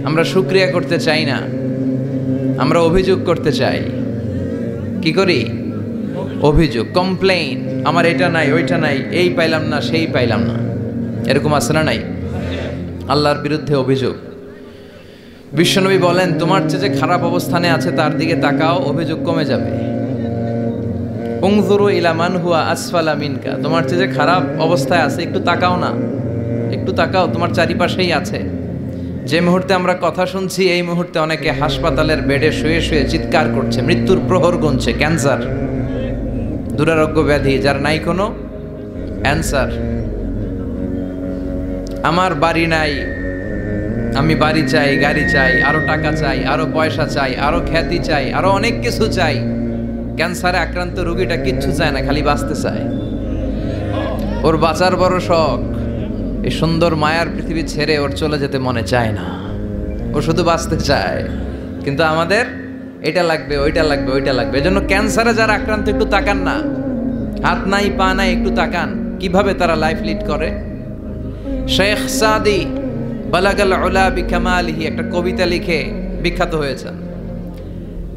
আমরা শুকরিয়া করতে চাই না, আমরা অভিযোগ করতে চাই। কি করি? অভিযোগ, কমপ্লেইন। আমার এটা নাই, ওইটা নাই, এই পাইলাম না, সেই পাইলাম না, এরকম আছে না নাই? আল্লাহর বিরুদ্ধে অভিযোগ। বিশ্বনবী বলেন, তোমার চেয়ে যে খারাপ অবস্থানে আছে তার দিকে তাকাও, অভিযোগ কমে যাবে। উনজুরু ইলা মান হুয়া আসফালা মিনকা, তোমার চেয়ে যে খারাপ অবস্থায় আছে একটু তাকাও না, একটু তাকাও, তোমার চারিপাশেই আছে। যে মুহূর্তে আমরা কথা শুনছি এই মুহূর্তে অনেকে হাসপাতালের বেডে শুয়ে শুয়ে চিৎকার করছে, মৃত্যুর প্রহর গুনছে। ক্যান্সার, দুরারোগ্য ব্যাধি যার নাই কোনো অ্যান্সার। আমার বাড়ি নাই, আমি বাড়ি চাই, গাড়ি চাই, আরো টাকা চাই, আরো পয়সা চাই, আরো খ্যাতি চাই, আরো অনেক কিছু চাই। ক্যান্সারে আক্রান্ত রোগীটা কিচ্ছু চায় না, খালি বাঁচতে চায়। ওর বাঁচার বড় শখ, এই সুন্দর মায়ার পৃথিবী ছেড়ে ওর চলে যেতে মনে চায় না, ও শুধু বাঁচতে চায়। কিন্তু আমাদের এটা লাগবে, ওইটা লাগবে, ওইটা লাগবে। এজন্য ক্যান্সারে যারা আক্রান্ত একটু তাকান না, হাত নাই পা নাই, একটু তাকান কিভাবে তারা লাইফ লিড করে। শেখ সাদি বালাগাল উলা বিকামালিহি একটা কবিতা লিখে বিখ্যাত হয়েছেন।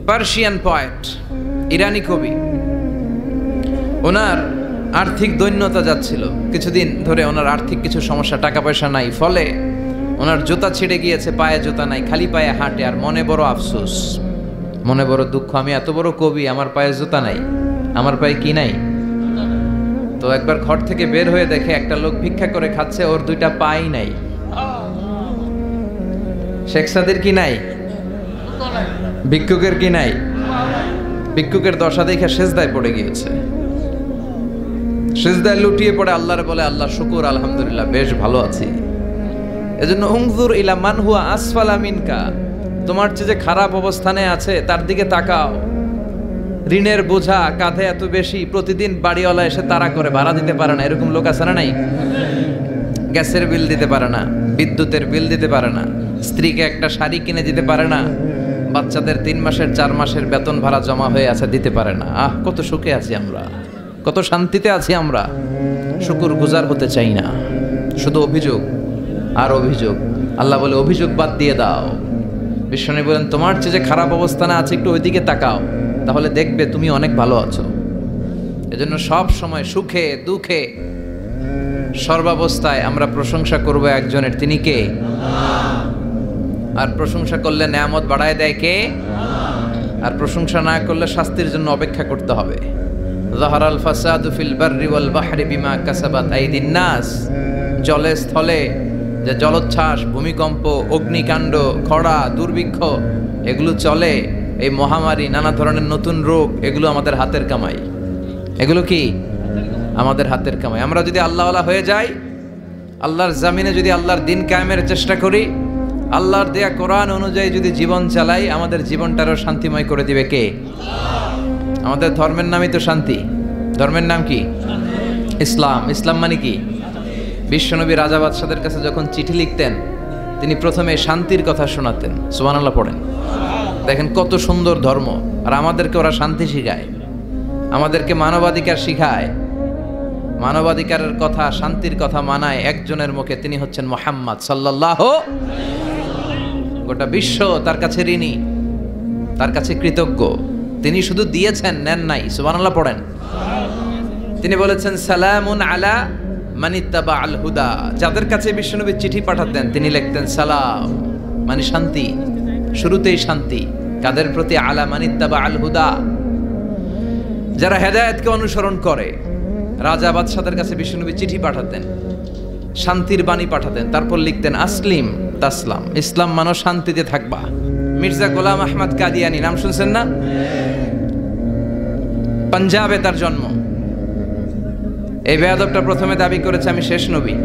পার্সিয়ান পয়েট, ইরানি কবি। ওনার আর্থিক দৈন্যতা যাচ্ছিল, কিছুদিন ধরে ওনার আর্থিক কিছু সমস্যা, টাকা পয়সা নাই, ফলে ওনার জুতা ছিঁড়ে গিয়েছে, পায়ে জুতা নাই, খালি পায়ে হাঁটে। আর মনে বড় আফসোস, মনে বড় দুঃখ, আমি এত বড় কবি, আমার পায়ে জুতা নাই, আমার পায়ে কি নাই। তো একবার ঘর থেকে বের হয়ে দেখে একটা লোক ভিক্ষা করে খাচ্ছে, ওর দুইটা পাই নাই। শেখ সাদির কি নাই? ভিক্ষুকের কি নাই? ভিক্ষুকের দশা দেখে সেজদায় পড়ে গিয়েছে, সেজদায় লুটিয়ে পড়ে আল্লাহর বলে, আল্লাহ শুকুর, আলহামদুলিল্লাহ, বেশ ভালো আছি। এজন্য উনজুর ইলা মান হুয়া আসফালা মিনকা, তোমার চেয়ে যে খারাপ অবস্থানে আছে তার দিকে তাকাও। ঋণের বোঝা কাঁধে এত বেশি, প্রতিদিন বাড়িওয়ালা এসে তাড়া করে, ভাড়া দিতে পারে না, এরকম লোক আছে না নাই? গ্যাসের বিল দিতে পারে না, বিদ্যুতের বিল দিতে পারে না, স্ত্রীকে একটা শাড়ি কিনে দিতে পারে না, বাচ্চাদের 3 মাসের 4 মাসের বেতন ভাড়া জমা হয়ে আছে, দিতে পারে না। কত সুখে আছি আমরা, কত শান্তিতে আছি আমরা, শুকুর গুজার হতে চাই না, শুধু অভিযোগ আর অভিযোগ। আল্লাহ বলে, অভিযোগ বাদ দিয়ে দাও। বিশ্বনবী বলেন, তোমার চেয়ে যে খারাপ অবস্থানে আছে একটু ওইদিকে তাকাও, তাহলে দেখবে তুমি অনেক ভালো আছো। এজন্য সব সময় সুখে দুঃখে সর্বাবস্থায় আমরা প্রশংসা করব একজনের, তিনি কে? আর প্রশংসা করলে নেয়ামত বাড়ায় দেয় কে? আর প্রশংসা না করলে শাস্তির জন্য অপেক্ষা করতে হবে। যাহারাল ফাসাদু ফিল বাররি ওয়াল বাহরি বিমা কাসাবাত আইদিন নাস, জলে স্থলে যে জলোচ্ছ্বাস, ভূমিকম্প, অগ্নিকাণ্ড, খরা, দুর্ভিক্ষ এগুলো চলে, এই মহামারী, নানা ধরনের নতুন রোগ, এগুলো আমাদের হাতের কামাই। এগুলো কি আমাদের হাতের কামাই। আমরা যদি আল্লাহওয়ালা হয়ে যাই, আল্লাহর জামিনে যদি আল্লাহর দিন কায়েমের চেষ্টা করি, আল্লাহর দেয়া কোরআন অনুযায়ী যদি জীবন চালাই, আমাদের জীবনটারও শান্তিময় করে দিবে কে? আমাদের ধর্মের নামই তো শান্তি। ধর্মের নাম কি? ইসলাম। ইসলাম মানে কি? বিশ্বনবী রাজা বাদশাদের কাছে যখন চিঠি লিখতেন, তিনি প্রথমে শান্তির কথা শোনাতেন। সুবহানাল্লাহ পড়েন। দেখেন কত সুন্দর ধর্ম। আর আমাদেরকে ওরা শান্তি শিখায়, আমাদেরকে মানবাধিকার শিখায়, মানবাধিকারের কথা, শান্তির কথা মানায় একজনের মুখে, তিনি হচ্ছেন মুহাম্মদ সাল্লাল্লাহু। গোটা বিশ্ব তার কাছে ঋণী, তার কাছে কৃতজ্ঞ। তিনি শুধু দিয়েছেন, নেন নাই। সুবহানাল্লাহ পড়েন। তিনি বলেছেন, সালামুন আলা মানিত্তাবা আল হুদা। যাদের কাছে বিশ্বনবী চিঠি পাঠাতেন তিনি লিখতেন সালাম, মানে শান্তি, শুরুতেই শান্তি। কাদের প্রতি? আলা মানিত্তাবা আল হুদা, যারা হেদায়েতকে অনুসরণ করে। রাজা বাদশাদের কাছে বিশ্বনবী চিঠি পাঠাতেন, শান্তির বাণী পাঠাতেন, তারপর লিখতেন আসলিম তাসলাম, ইসলাম মানো শান্তিতে থাকবা। মির্জা গোলাম আহমদ কাদিয়ানি নাম শুনছেন না? পাঞ্জাবে তার জন্ম। এই বেয়াদবটা প্রথমে দাবি করেছে আমি শেষ নবী,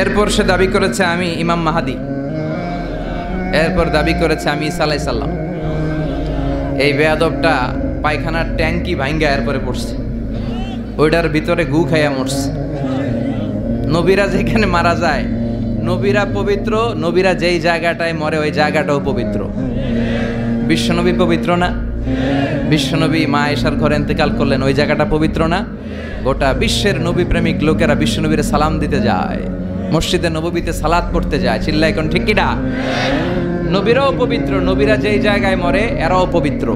এরপর সে দাবি করেছে আমি ইমাম মাহাদি, এরপর দাবি করেছে আমি ঈসা আলাইহিস সালাম। এই বেয়াদবটা পায়খানার ট্যাঙ্কি ভাঙ্গা এরপরে পড়ছে, ওইটার ভিতরে গু খাইয়া মরছে। নবীরা যেখানে মারা যায়, নবীরা পবিত্র, নবীরা যেই জায়গাটায় মরে ওই জায়গাটাও পবিত্র। বিশ্বনবী পবিত্র না? বিশ্বনবী মা আয়েশার ঘরে ইন্তেকাল করলেন, ওই জায়গাটা পবিত্র না? গোটা বিশ্বের নবী প্রেমিক লোকেরা বিশ্বনবীর সালাম দিতে যায়, মসজিদে নববীতে সালাত পড়তে যায়, চিল্লায় কোন ঠিক কিনা? নবীরাও পবিত্র, নবীরা যেই জায়গায় মরে এরাও পবিত্র।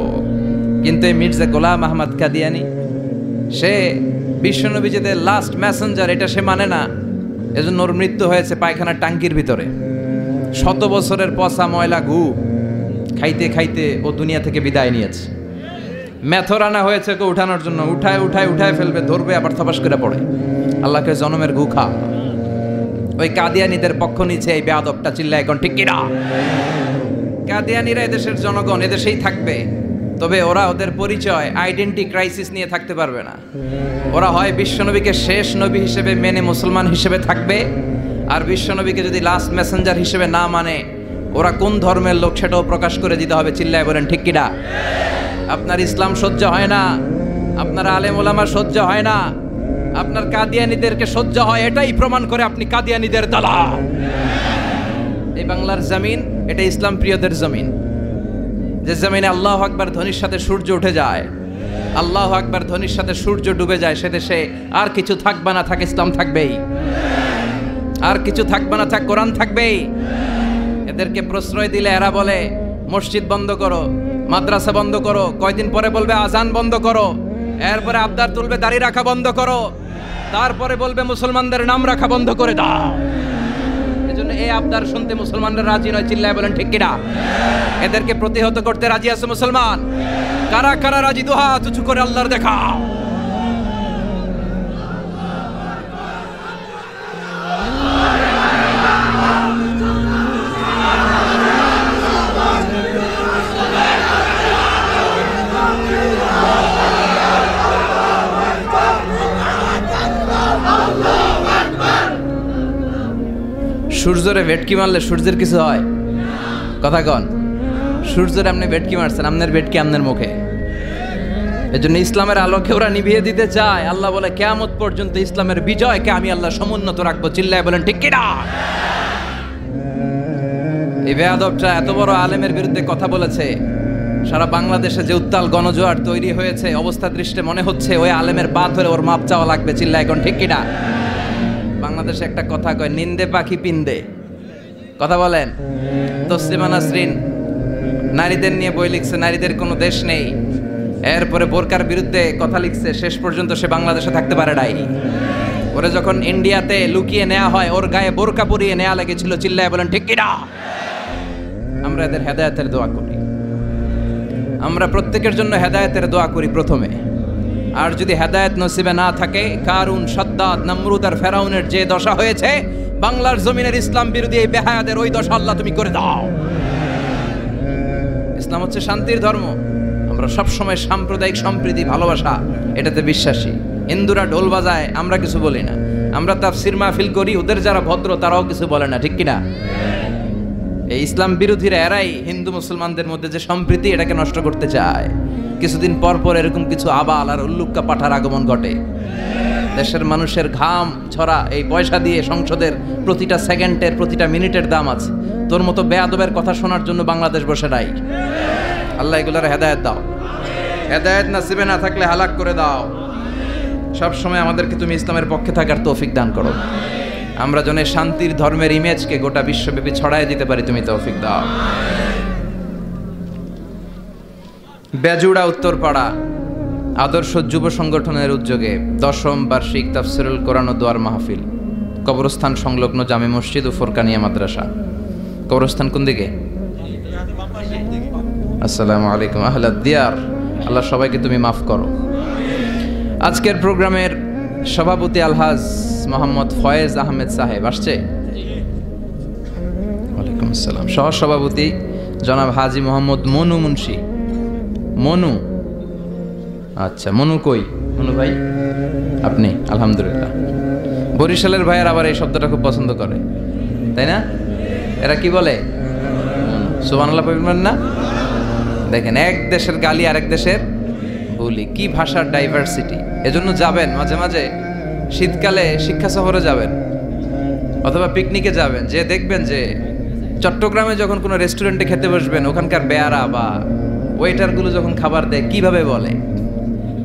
কিন্তু এই মির্জা গোলাম আহমদ কাদিয়ানি, সে বিশ্বনবী যে লাস্ট মেসেঞ্জার এটা সে মানে না। এজন্য ওর মৃত্যু হয়েছে পায়খানার টাঙ্কির ভিতরে। 100 বছরের পচা ময়লা গু খাইতে খাইতে ও দুনিয়া থেকে বিদায় নিয়েছে। মেথর আনা হয়েছে ওকে উঠানোর জন্য, উঠায় ফেলবে, ধরবে, আবার থপাস করে পড়ে। আল্লাহকে জনমের গু খা। ওই কাদিয়ানীদের পক্ষ নিচ্ছে এই বেয়াদবটা, চিল্লায় এখন ঠিক কিনা? কাদিয়ানীরা এদেশের জনগণ, এদেশেই থাকবে, তবে ওরা ওদের পরিচয় আইডেন্টি ক্রাইসিস নিয়ে থাকতে পারবে না। ওরা হয় বিশ্বনবীকে শেষ নবী হিসেবে মেনে মুসলমান হিসেবে থাকবে, আর বিশ্বনবীকে যদি লাস্ট মেসেঞ্জার হিসেবে না মানে ওরা কোন ধর্মের লোক সেটাও প্রকাশ করে দিতে হবে, চিল্লায় বলেন ঠিক কিনা? আপনার ইসলাম সহ্য হয় না, আপনার আলেম ওলামা সহ্য হয় না, আপনার কাদিয়ানীদেরকে সহ্য হয়, এটাই প্রমাণ করে আপনি কাদিয়ানীদের দালাল। এই বাংলার জমিন এটা ইসলাম প্রিয়দের জমিন, যে জমিনে আল্লাহু আকবার ধ্বনির সাথে সূর্য উঠে যায়, আল্লাহু আকবার ধ্বনির সাথে সূর্য ডুবে যায়, সে দেশে আর কিছু থাকবে না, থাক ইসলাম থাকবেই, আর কিছু থাকবে না, থাক কোরআন থাকবেই। এদেরকে প্রশ্রয় দিলে এরা বলে মসজিদ বন্ধ করো, মাদ্রাসা বন্ধ করো, কয়দিন পরে বলবে আজান বন্ধ করো, এরপরে আবদার তুলবে দাড়ি রাখা বন্ধ করো, তারপরে বলবে মুসলমানদের নাম রাখা বন্ধ করে দাও। এজন্য এই আবদার শুনতে মুসলমানরা রাজি নয়, চিল্লায় বলেন ঠিক কিনা? এদেরকে প্রতিহত করতে রাজি আছে মুসলমান? কারা কারা রাজি? দুহাত উঁচু করে আল্লাহর দেখা। সূর্যরে ভেটকি মারলে সূর্যের কিছু হয়? কথা কন। সূর্যের আপনি ভেটকি মারছেন, আপনার ভেটকি আপনার মুখে। এজন্য ইসলামের আলোকে ওরা নিভিয়ে দিতে চায়। আল্লাহ বলে কিয়ামত পর্যন্ত ইসলামের বিজয়কে আমি আল্লাহ সমুন্নত রাখবো, চিল্লায় বলেন ঠিক কিনা? এই বেয়াদবটা এত বড় আলেমের বিরুদ্ধে কথা বলেছে, সারা বাংলাদেশে যে উত্তাল গণজোয়ার তৈরি হয়েছে, অবস্থা দৃষ্টে মনে হচ্ছে ওই আলেমের পা ধরে ওর মাপ চাওয়া লাগবে, চিল্লায় এখন ঠিক কিনা? বাংলাদেশে একটা কথা কয়, নিন্দে পাখি পিন্দে। কথা বলেন। তসলিমা নাসরিন নারীদের নিয়ে বই লিখছে, নারীদের কোনো দেশ নেই। এরপরে বোরকার বিরুদ্ধে কথা লিখছে, শেষ পর্যন্ত সে বাংলাদেশে থাকতে পারে নাই। ওরে যখন ইন্ডিয়াতে লুকিয়ে নেওয়া হয়, ওর গায়ে বোরকা পরিয়ে নেওয়া লেগেছিল, চিল্লায় বলেন ঠিক কিনা? আমরা এদের হেদায়েতের দোয়া করি, আমরা প্রত্যেকের জন্য হেদায়েতের দোয়া করি প্রথমে। আর যদি হেদায়েত নসিবে না থাকে, কারুন, সাদ্দাত, নমরুদ আর ফেরাউনের যে দশা হয়েছে, বাংলার জমিনের ইসলাম বিরোধী এই বেহায়াদের ওই দশা আল্লাহ তুমি করে দাও। ইসলাম হচ্ছে শান্তির ধর্ম। আমরা সবসময় সাম্প্রদায়িক সম্প্রীতি, ভালোবাসা এটাতে বিশ্বাসী। হিন্দুরা ঢোল বাজায়, আমরা কিছু বলি না। আমরা তাফসীর মাহফিল করি, ওদের যারা ভদ্র তারাও কিছু বলে না, ঠিক কিনা? এই ইসলাম বিরোধীরা এরাই হিন্দু মুসলমানদের মধ্যে যে সম্প্রীতি এটাকে নষ্ট করতে চায়। কিছুদিন পর পর এরকম কিছু আবাল আর উল্লুক্কা পাঠার আগমন ঘটে। দেশের মানুষের ঘাম ছড়া এই পয়সা দিয়ে সংসদের প্রতিটা সেকেন্ডের, প্রতিটা মিনিটের দাম আছে। তোর মতো বেয়াদবের কথা শোনার জন্য বাংলাদেশ বসে নাই। আল্লাহ এগুলোর হেদায়েত দাও, হেদায়েত নসিবে না থাকলে হালাক করে দাও। সব সময় আমাদেরকে তুমি ইসলামের পক্ষে থাকার তৌফিক দান করো। আমরা যেন শান্তির ধর্মের ইমেজকে গোটা বিশ্বব্যাপী ছড়ায় দিতে পারি, তুমি তৌফিক দাও। বেজুড়া উত্তরপাড়া আদর্শ যুব সংগঠনের উদ্যোগে 10ম বার্ষিক তাফসিরুল কোরআন ও দোয়ার মাহফিল, কবরস্থান সংলগ্ন জামে মসজিদ ও ফোরকানিয়া মাদ্রাসা। কবরস্থান কোন দিকে? আসসালামু আলাইকুম আহলাদ দিয়ার। আল্লাহ সবাইকে তুমি মাফ করো। আজকের প্রোগ্রামের সভাপতি আলহাজ মোহাম্মদ ফয়েজ আহমেদ সাহেব আসছে। ওয়ালাইকুম আসসালাম। সহ সভাপতি জনাব হাজি মোহাম্মদ মনু মুন্সি। মনু, আচ্ছা মনু কই? মনু ভাই আপনি? আলহামদুলিল্লাহ। বরিশালের ভাইয়ের আবার এই শব্দটা খুব পছন্দ করে, তাই না? এরা কি বলে? সুবহানাল্লাহ পড়বেন না? দেখেন, এক দেশের গালি আরেক দেশের বলি, কি ভাষার ডাইভার্সিটি। এজন্য যাবেন মাঝে মাঝে শীতকালে শিক্ষা সফরে যাবেন অথবা পিকনিকে যাবেন, যে দেখবেন যে চট্টগ্রামে যখন কোনো রেস্টুরেন্টে খেতে বসবেন, ওখানকার বেয়ারা বা ওয়েটারগুলো যখন খাবার দেয় কিভাবে বলে।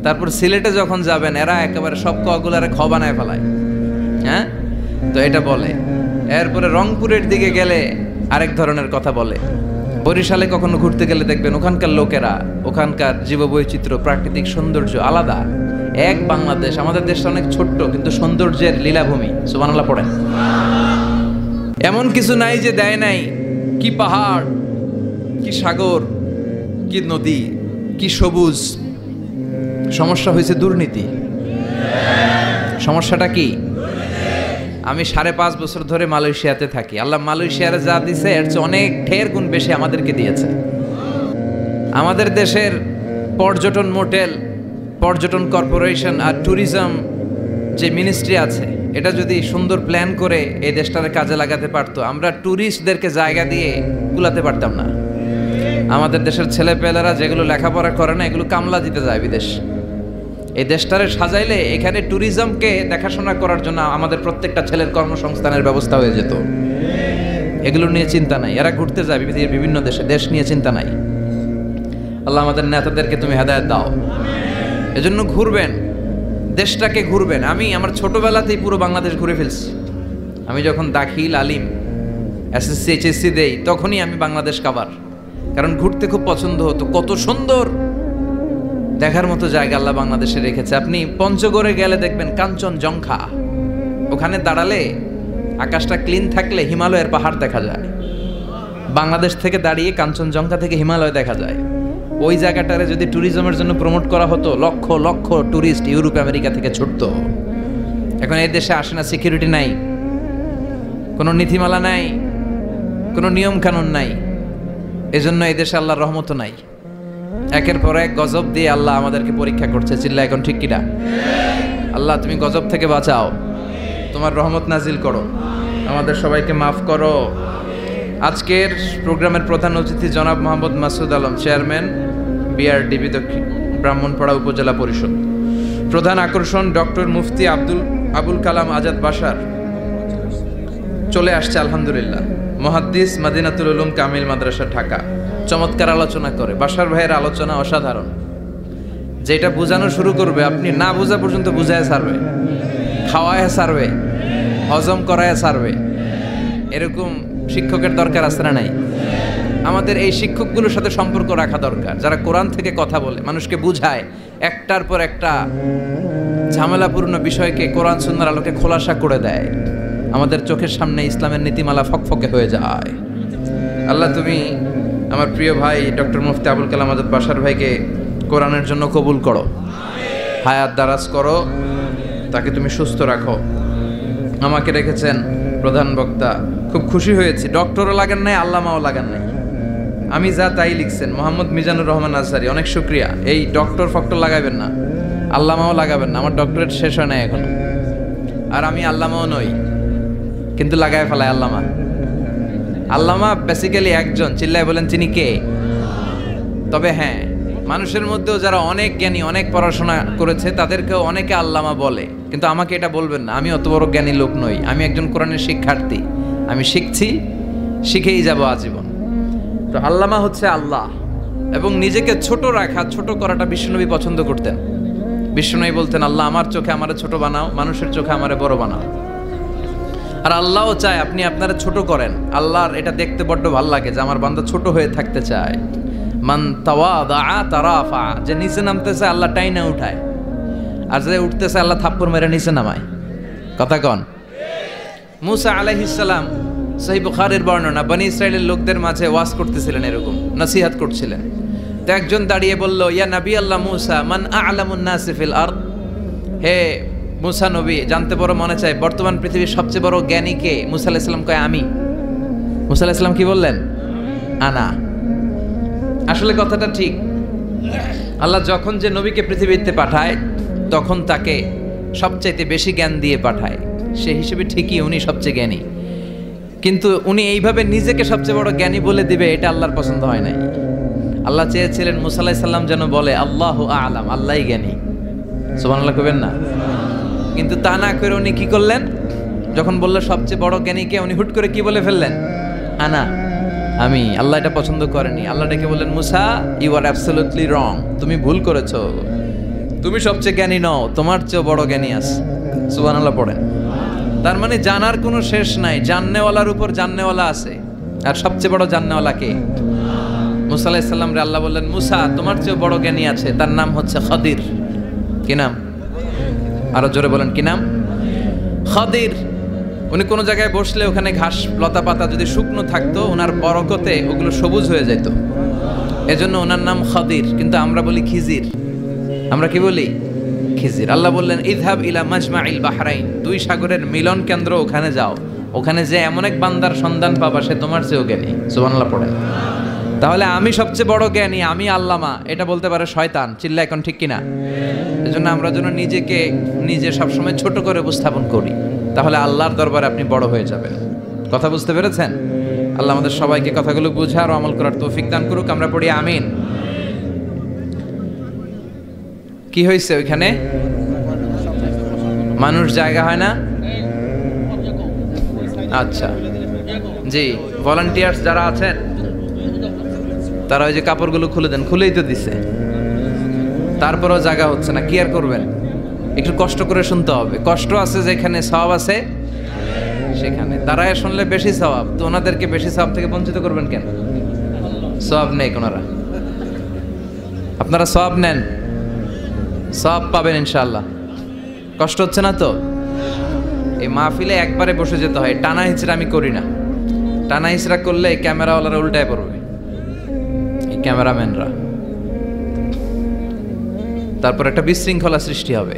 তারপর সিলেটে যখন যাবেন, এরা একেবারে সব কগুলারে খ বানায় ফেলায়। হ্যাঁ, তো এটা বলে এরপরে রংপুরের দিকে গেলে আরেক ধরনের কথা বলে। বরিশালে কখনো ঘুরতে গেলে দেখবেন ওখানকার লোকেরা, ওখানকার জীববৈচিত্র্য, প্রাকৃতিক সৌন্দর্য আলাদা। এক বাংলাদেশ, আমাদের দেশটা অনেক ছোট্ট কিন্তু সৌন্দর্যের লীলাভূমি। সুবহানাল্লাহ পড়েন। এমন কিছু নাই যে দেয় নাই। কি পাহাড়, কি সাগর, কি নদী, কি সবুজ। সমস্যা হয়েছে দুর্নীতি। সমস্যাটা কি? আমি 5.5 বছর ধরে মালয়েশিয়াতে থাকি। আল্লাহ মালয়েশিয়ার যা দিছে এর চেয়ে অনেক ঢের গুণ বেশি আমাদেরকে দিয়েছে। আমাদের দেশের পর্যটন মোটেল, পর্যটন কর্পোরেশন আর ট্যুরিজম যে মিনিস্ট্রি আছে, এটা যদি সুন্দর প্ল্যান করে এই দেশটারে কাজে লাগাতে পারতো, আমরা ট্যুরিস্টদেরকে জায়গা দিয়ে কুলাতে পারতাম না। আমাদের দেশের ছেলেপেলেরা যেগুলো লেখাপড়া করে না, এগুলো কামলা দিতে যায় বিদেশ। এই দেশটারে সাজাইলে এখানে ট্যুরিজমকে দেখাশোনা করার জন্য আমাদের প্রত্যেকটা ছেলের কর্মসংস্থানের ব্যবস্থা হয়ে যেত। এগুলো নিয়ে চিন্তা নাই। এরা ঘুরতে যায় বিভিন্ন দেশে, দেশ নিয়ে চিন্তা নাই। আল্লাহ আমাদের নেতাদেরকে তুমি হেদায়েত দাও। এজন্য ঘুরবেন, দেশটাকে ঘুরবেন। আমি আমার ছোটবেলাতেই পুরো বাংলাদেশ ঘুরে ফেলছি। আমি যখন দাখিল, আলিম, এসএসসি, এইচএসসি দেই, তখনই আমি বাংলাদেশ কাভার। কারণ ঘুরতে খুব পছন্দ হতো। কত সুন্দর দেখার মতো জায়গা আল্লাহ বাংলাদেশে রেখেছে। আপনি পঞ্চগড়ে গেলে দেখবেন কাঞ্চনজঙ্ঘা। ওখানে দাঁড়ালে, আকাশটা ক্লিন থাকলে হিমালয়ের পাহাড় দেখা যায়। বাংলাদেশ থেকে দাঁড়িয়ে কাঞ্চনজঙ্ঘা থেকে হিমালয় দেখা যায়। ওই জায়গাটারে যদি ট্যুরিজমের জন্য প্রমোট করা হতো, lakh lakh tourist Europe America থেকে ছুটতো। এখন এই দেশে আসে না, সিকিউরিটি নাই, কোনো নীতিমালা নাই, কোনো নিয়ম কানুন নাই। এজন্য এই দেশে আল্লাহর রহমত নাই। একের পর এক গজব দিয়ে আল্লাহ আমাদেরকে পরীক্ষা করছে। চিল্লা এখন ঠিক কিনা? আল্লাহ তুমি গজব থেকে বাঁচাও, তোমার রহমত নাজিল করো, আমাদের সবাইকে মাফ করো। আজকের প্রোগ্রামের প্রধান অতিথি জনাব মোহাম্মদ মাসুদ আলম, চেয়ারম্যান বিআরডিবি দক্ষিণ ব্রাহ্মণপাড়া উপজেলা পরিষদ। প্রধান আকর্ষণ ডক্টর মুফতি আবুল কালাম আজাদ বাশার চলে আসছে আলহামদুলিল্লাহ। মুহাদ্দিস মাদিনাতুল উলুম কামিল মাদ্রাসা ঢাকা। চমৎকার আলোচনা করে। বাশার ভাইয়ের আলোচনা অসাধারণ। যেটা বোঝানো শুরু করবে আপনি না বোঝা পর্যন্ত বুঝায় ছাড়বে, খাওয়ায় ছাড়বে, হজম করায় ছাড়বে। এরকম শিক্ষকের দরকার আছে না নাই? আমাদের এই শিক্ষকগুলোর সাথে সম্পর্ক রাখা দরকার, যারা কোরআন থেকে কথা বলে, মানুষকে বুঝায়, একটার পর একটা ঝামেলাপূর্ণ বিষয়কে কোরআন সুন্নাহর আলোকে খোলাসা করে দেয়। আমাদের চোখের সামনে ইসলামের নীতিমালা ফকফকে হয়ে যায়। আল্লাহ তুমি আমার প্রিয় ভাই ডক্টর মুফতি আবুল কালাম আজাদ বাশার ভাইকে কোরআনের জন্য কবুল করো, হায়াত দারাজ করো, তাকে তুমি সুস্থ রাখো। আমাকে রেখেছেন প্রধান বক্তা, খুব খুশি হয়েছি। ডক্টরও লাগান নাই, আল্লামাও লাগান নাই, আমি যা তাই লিখছেন। মোহাম্মদ মিজানুর রহমান আজহারি, অনেক শুক্রিয়া। এই ডক্টর ফক্টর লাগাবেন না, আল্লামাও লাগাবেন না। আমার ডক্টরেট শেষ হয় না এখনো, আর আমি আল্লামাও নই, কিন্তু লাগায় ফেলায় আল্লামা। আল্লামা বেসিক্যালি একজন, চিল্লায় বলেন তিনি কে? তবে হ্যাঁ, মানুষের মধ্যেও যারা অনেক জ্ঞানী, অনেক পড়াশোনা করেছে, তাদেরকেও অনেকে আল্লামা বলে, কিন্তু আমাকে এটা বলবেন না। আমি অত বড় জ্ঞানী লোক নই, আমি একজন কোরআনের শিক্ষার্থী। আমি শিখছি, শিখেই যাব আজীবন। তো আল্লামা হচ্ছে আল্লাহ। এবং নিজেকে ছোট রাখা, ছোট করাটা বিশ্বনবী পছন্দ করতেন। বিশ্বনবী বলতেন, আল্লাহ আমার চোখে আমারে ছোট বানাও, মানুষের চোখে আমারে বড় বানাও। আর আল্লাহও চায় আপনি আপনারা ছোট করেন। আল্লাহর এটা দেখতে বড্ড ভালো লাগে যে আমার বান্দা ছোট হয়ে থাকতে চায়। মান তাওয়াদা তারাফা, যে নিচে নামতেছে আল্লাহ টাইনা উঠায়, আর যে উঠতেছে আল্লাহ থাপ্পড় মেরে নিচে নামায়। কথা কন? মুসা আলাইহিস সালাম, সহিহ বুখারীর বর্ণনা, বনি ইসরাইলের লোকদের মাঝে ওয়াজ করতেছিলেন, এরকম নসিহত করছিলেন। তো একজন দাঁড়িয়ে বলল, ইয়া নবী আল্লাহ মুসা, মান আ'লামুন নাসি ফিল আরদ। হে মুসা নবী, জানতে বড় মনে চায় বর্তমান পৃথিবীর সবচেয়ে বড় জ্ঞানী কে? মুসা আলাইহিস সালাম কয় আমি। মুসা আলাইহিস সালাম কি বললেন? আনা। আসলে কথাটা ঠিক। আল্লাহ যখন যে নবীকে পৃথিবীতে পাঠায়, তখন তাকে সবচাইতে বেশি জ্ঞান দিয়ে পাঠায়। সেই হিসেবে ঠিকই উনি সবচেয়ে জ্ঞানী, কিন্তু উনি এইভাবে নিজেকে সবচেয়ে বড় জ্ঞানী বলে দিবে, এটা আল্লাহর পছন্দ হয় নাই। আল্লাহ চেয়েছিলেন মুসা আলাইহিস সালাম যেন বলে আল্লাহু আ'লাম, আল্লাহই জ্ঞানী। সুবহানাল্লাহ কইবেন না? কিন্তু তা না করে উনি কি করলেন? যখন বললো সবচেয়ে বড় জ্ঞানীকে, উনি হুট করে কি বলে ফেললেন? আনা, আমি। আল্লাহ এটা পছন্দ করেনি। আল্লাহ ডেকে বললেন, মুসা ইউ আর অ্যাবসলিউটলি রং, তুমি ভুল করেছো, তুমি সবচেয়ে জ্ঞানী নও, তোমার চেয়ে বড় জ্ঞানী আছে। সুবহানাল্লাহ পড়েন। তার মানে জানার কোনো শেষ নাই, জাননেওয়ালার উপর জাননেওয়ালা আছে। আর সবচেয়ে বড় জাননেওয়ালা কে? মুসা আলাইহিস সালাম রে আল্লাহ বললেন, মুসা তোমার চেয়ে বড় জ্ঞানী আছে, তার নাম হচ্ছে খাদির। কি নাম? আরো জোরে বলেন, কি নাম? খাদির। উনি কোনো জায়গায় বসলে ওখানে ঘাস লতা পাতা যদি শুকনো থাকতো, ওনার বরকতে ওগুলো সবুজ হয়ে যেত, এজন্য ওনার নাম খাদির। কিন্তু আমরা বলি খিজির। আমরা কি বলি? খিজির। আল্লাহ বললেন, ইযহাব ইলা মাজমাইল বাহরাইন, দুই সাগরের মিলন কেন্দ্র, ওখানে যাও, ওখানে যে এমন এক বান্দার সন্ধান পাবা সে তোমার চেয়েও জ্ঞানী। সুবহানাল্লাহ পড়ে। তাহলে আমি সবচেয়ে বড় জ্ঞানী, আমি আল্লামা, এটা বলতে পারে শয়তান। চিল্লা এখন ঠিক কিনা? এজন্য আমরা যেন নিজেকে নিজে সবসময় ছোট করে উপস্থাপন করি, তাহলে আল্লাহর দরবারে আপনি বড় হয়ে যাবেন। কথা বুঝতে পেরেছেন? আল্লাহ আমাদের সবাইকে কথাগুলো বুঝার ও আমল করার তৌফিক দান করুক। আমরা পড়ি আমিন। কি হয়েছে ওইখানে? মানুষ জায়গা হয় না? আচ্ছা জি, ভলান্টিয়ার্স যারা আছেন তারা ওই যে কাপড়গুলো খুলে দেন। খুলেই তো দিছে, তারপরেও জায়গা হচ্ছে না। কি আর করবেন? একটু কষ্ট করে শুনতে হবে। কষ্ট আছে যেখানে, সওয়াব আছে সেখানে। দাঁড়ায় শুনলে বেশি সওয়াব, তো ওনাদেরকে বেশি সওয়াব থেকে বঞ্চিত করবেন কেন? সওয়াব নেই ওনারা, আপনারা সওয়াব নেন, সওয়াব পাবেন ইনশাআল্লাহ। কষ্ট হচ্ছে না তো? এই মাহফিলে একবারে বসে যেতে হয়। টানা হিচড়া আমি করি না। টানা হিচড়া করলে ক্যামেরাওয়ালারা উল্টায় পড়বে, এই ক্যামেরাম্যানরা, তারপর একটা বিশৃঙ্খলা সৃষ্টি হবে।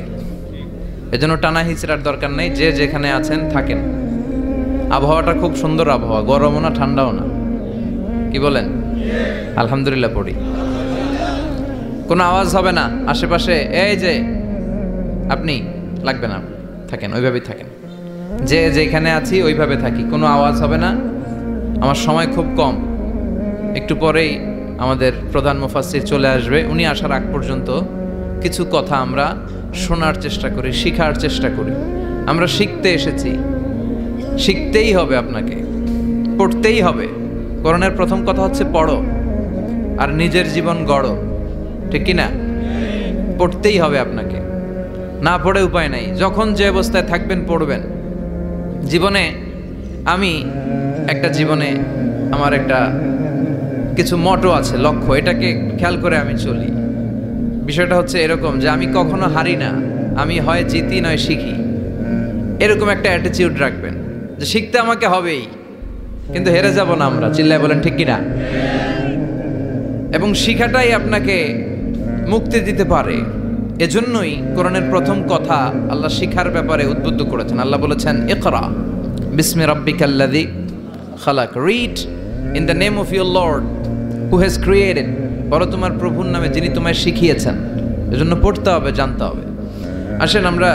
এজন্য টানা হিচড়ার দরকার নেই। যে যেখানে আছেন থাকেন। আবহাওয়াটা খুব সুন্দর আবহাওয়া, গরমও না ঠান্ডাও না। কি বলেন? আলহামদুলিল্লাহ পড়ি। কোনো আওয়াজ হবে না আশেপাশে। এই যে আপনি লাগবে না, থাকেন ওইভাবেই থাকেন। যে যেখানে আছি ওইভাবে থাকি, কোনো আওয়াজ হবে না। আমার সময় খুব কম, একটু পরেই আমাদের প্রধান মুফাসসির চলে আসবে। উনি আসার আগ পর্যন্ত কিছু কথা আমরা শোনার চেষ্টা করি, শিখার চেষ্টা করি। আমরা শিখতে এসেছি, শিখতেই হবে, আপনাকে পড়তেই হবে। কোরআনের প্রথম কথা হচ্ছে পড়ো আর নিজের জীবন গড়ো, ঠিক কি না? পড়তেই হবে আপনাকে, না পড়ে উপায় নাই। যখন যে অবস্থায় থাকবেন পড়বেন। জীবনে আমি আমার একটা কিছু মটো আছে, লক্ষ্য, এটাকে খেয়াল করে আমি চলি। বিষয়টা হচ্ছে এরকম যে আমি কখনো হারি না, আমি হয় জিতি নয় শিখি। এরকম একটা অ্যাটিটিউড রাখবেন যে শিখতে আমাকে হবেই, কিন্তু হেরে যাব না আমরা। চিল্লায় বলেন ঠিক কিনা? এবং শিখাটাই আপনাকে মুক্তি দিতে পারে। এজন্যই কোরআনের প্রথম কথা আল্লাহ শিখার ব্যাপারে উদ্বুদ্ধ করেছেন। আল্লাহ বলেছেন, ইকরা বিসমি রাব্বিকাল্লাযী খালাক, read in the name of your Lord who has created, পড়ো তোমার প্রভুর নামে যিনি তোমায় শিখিয়েছেন। এজন্য পড়তে হবে, জানতে হবে। আসেন আমরা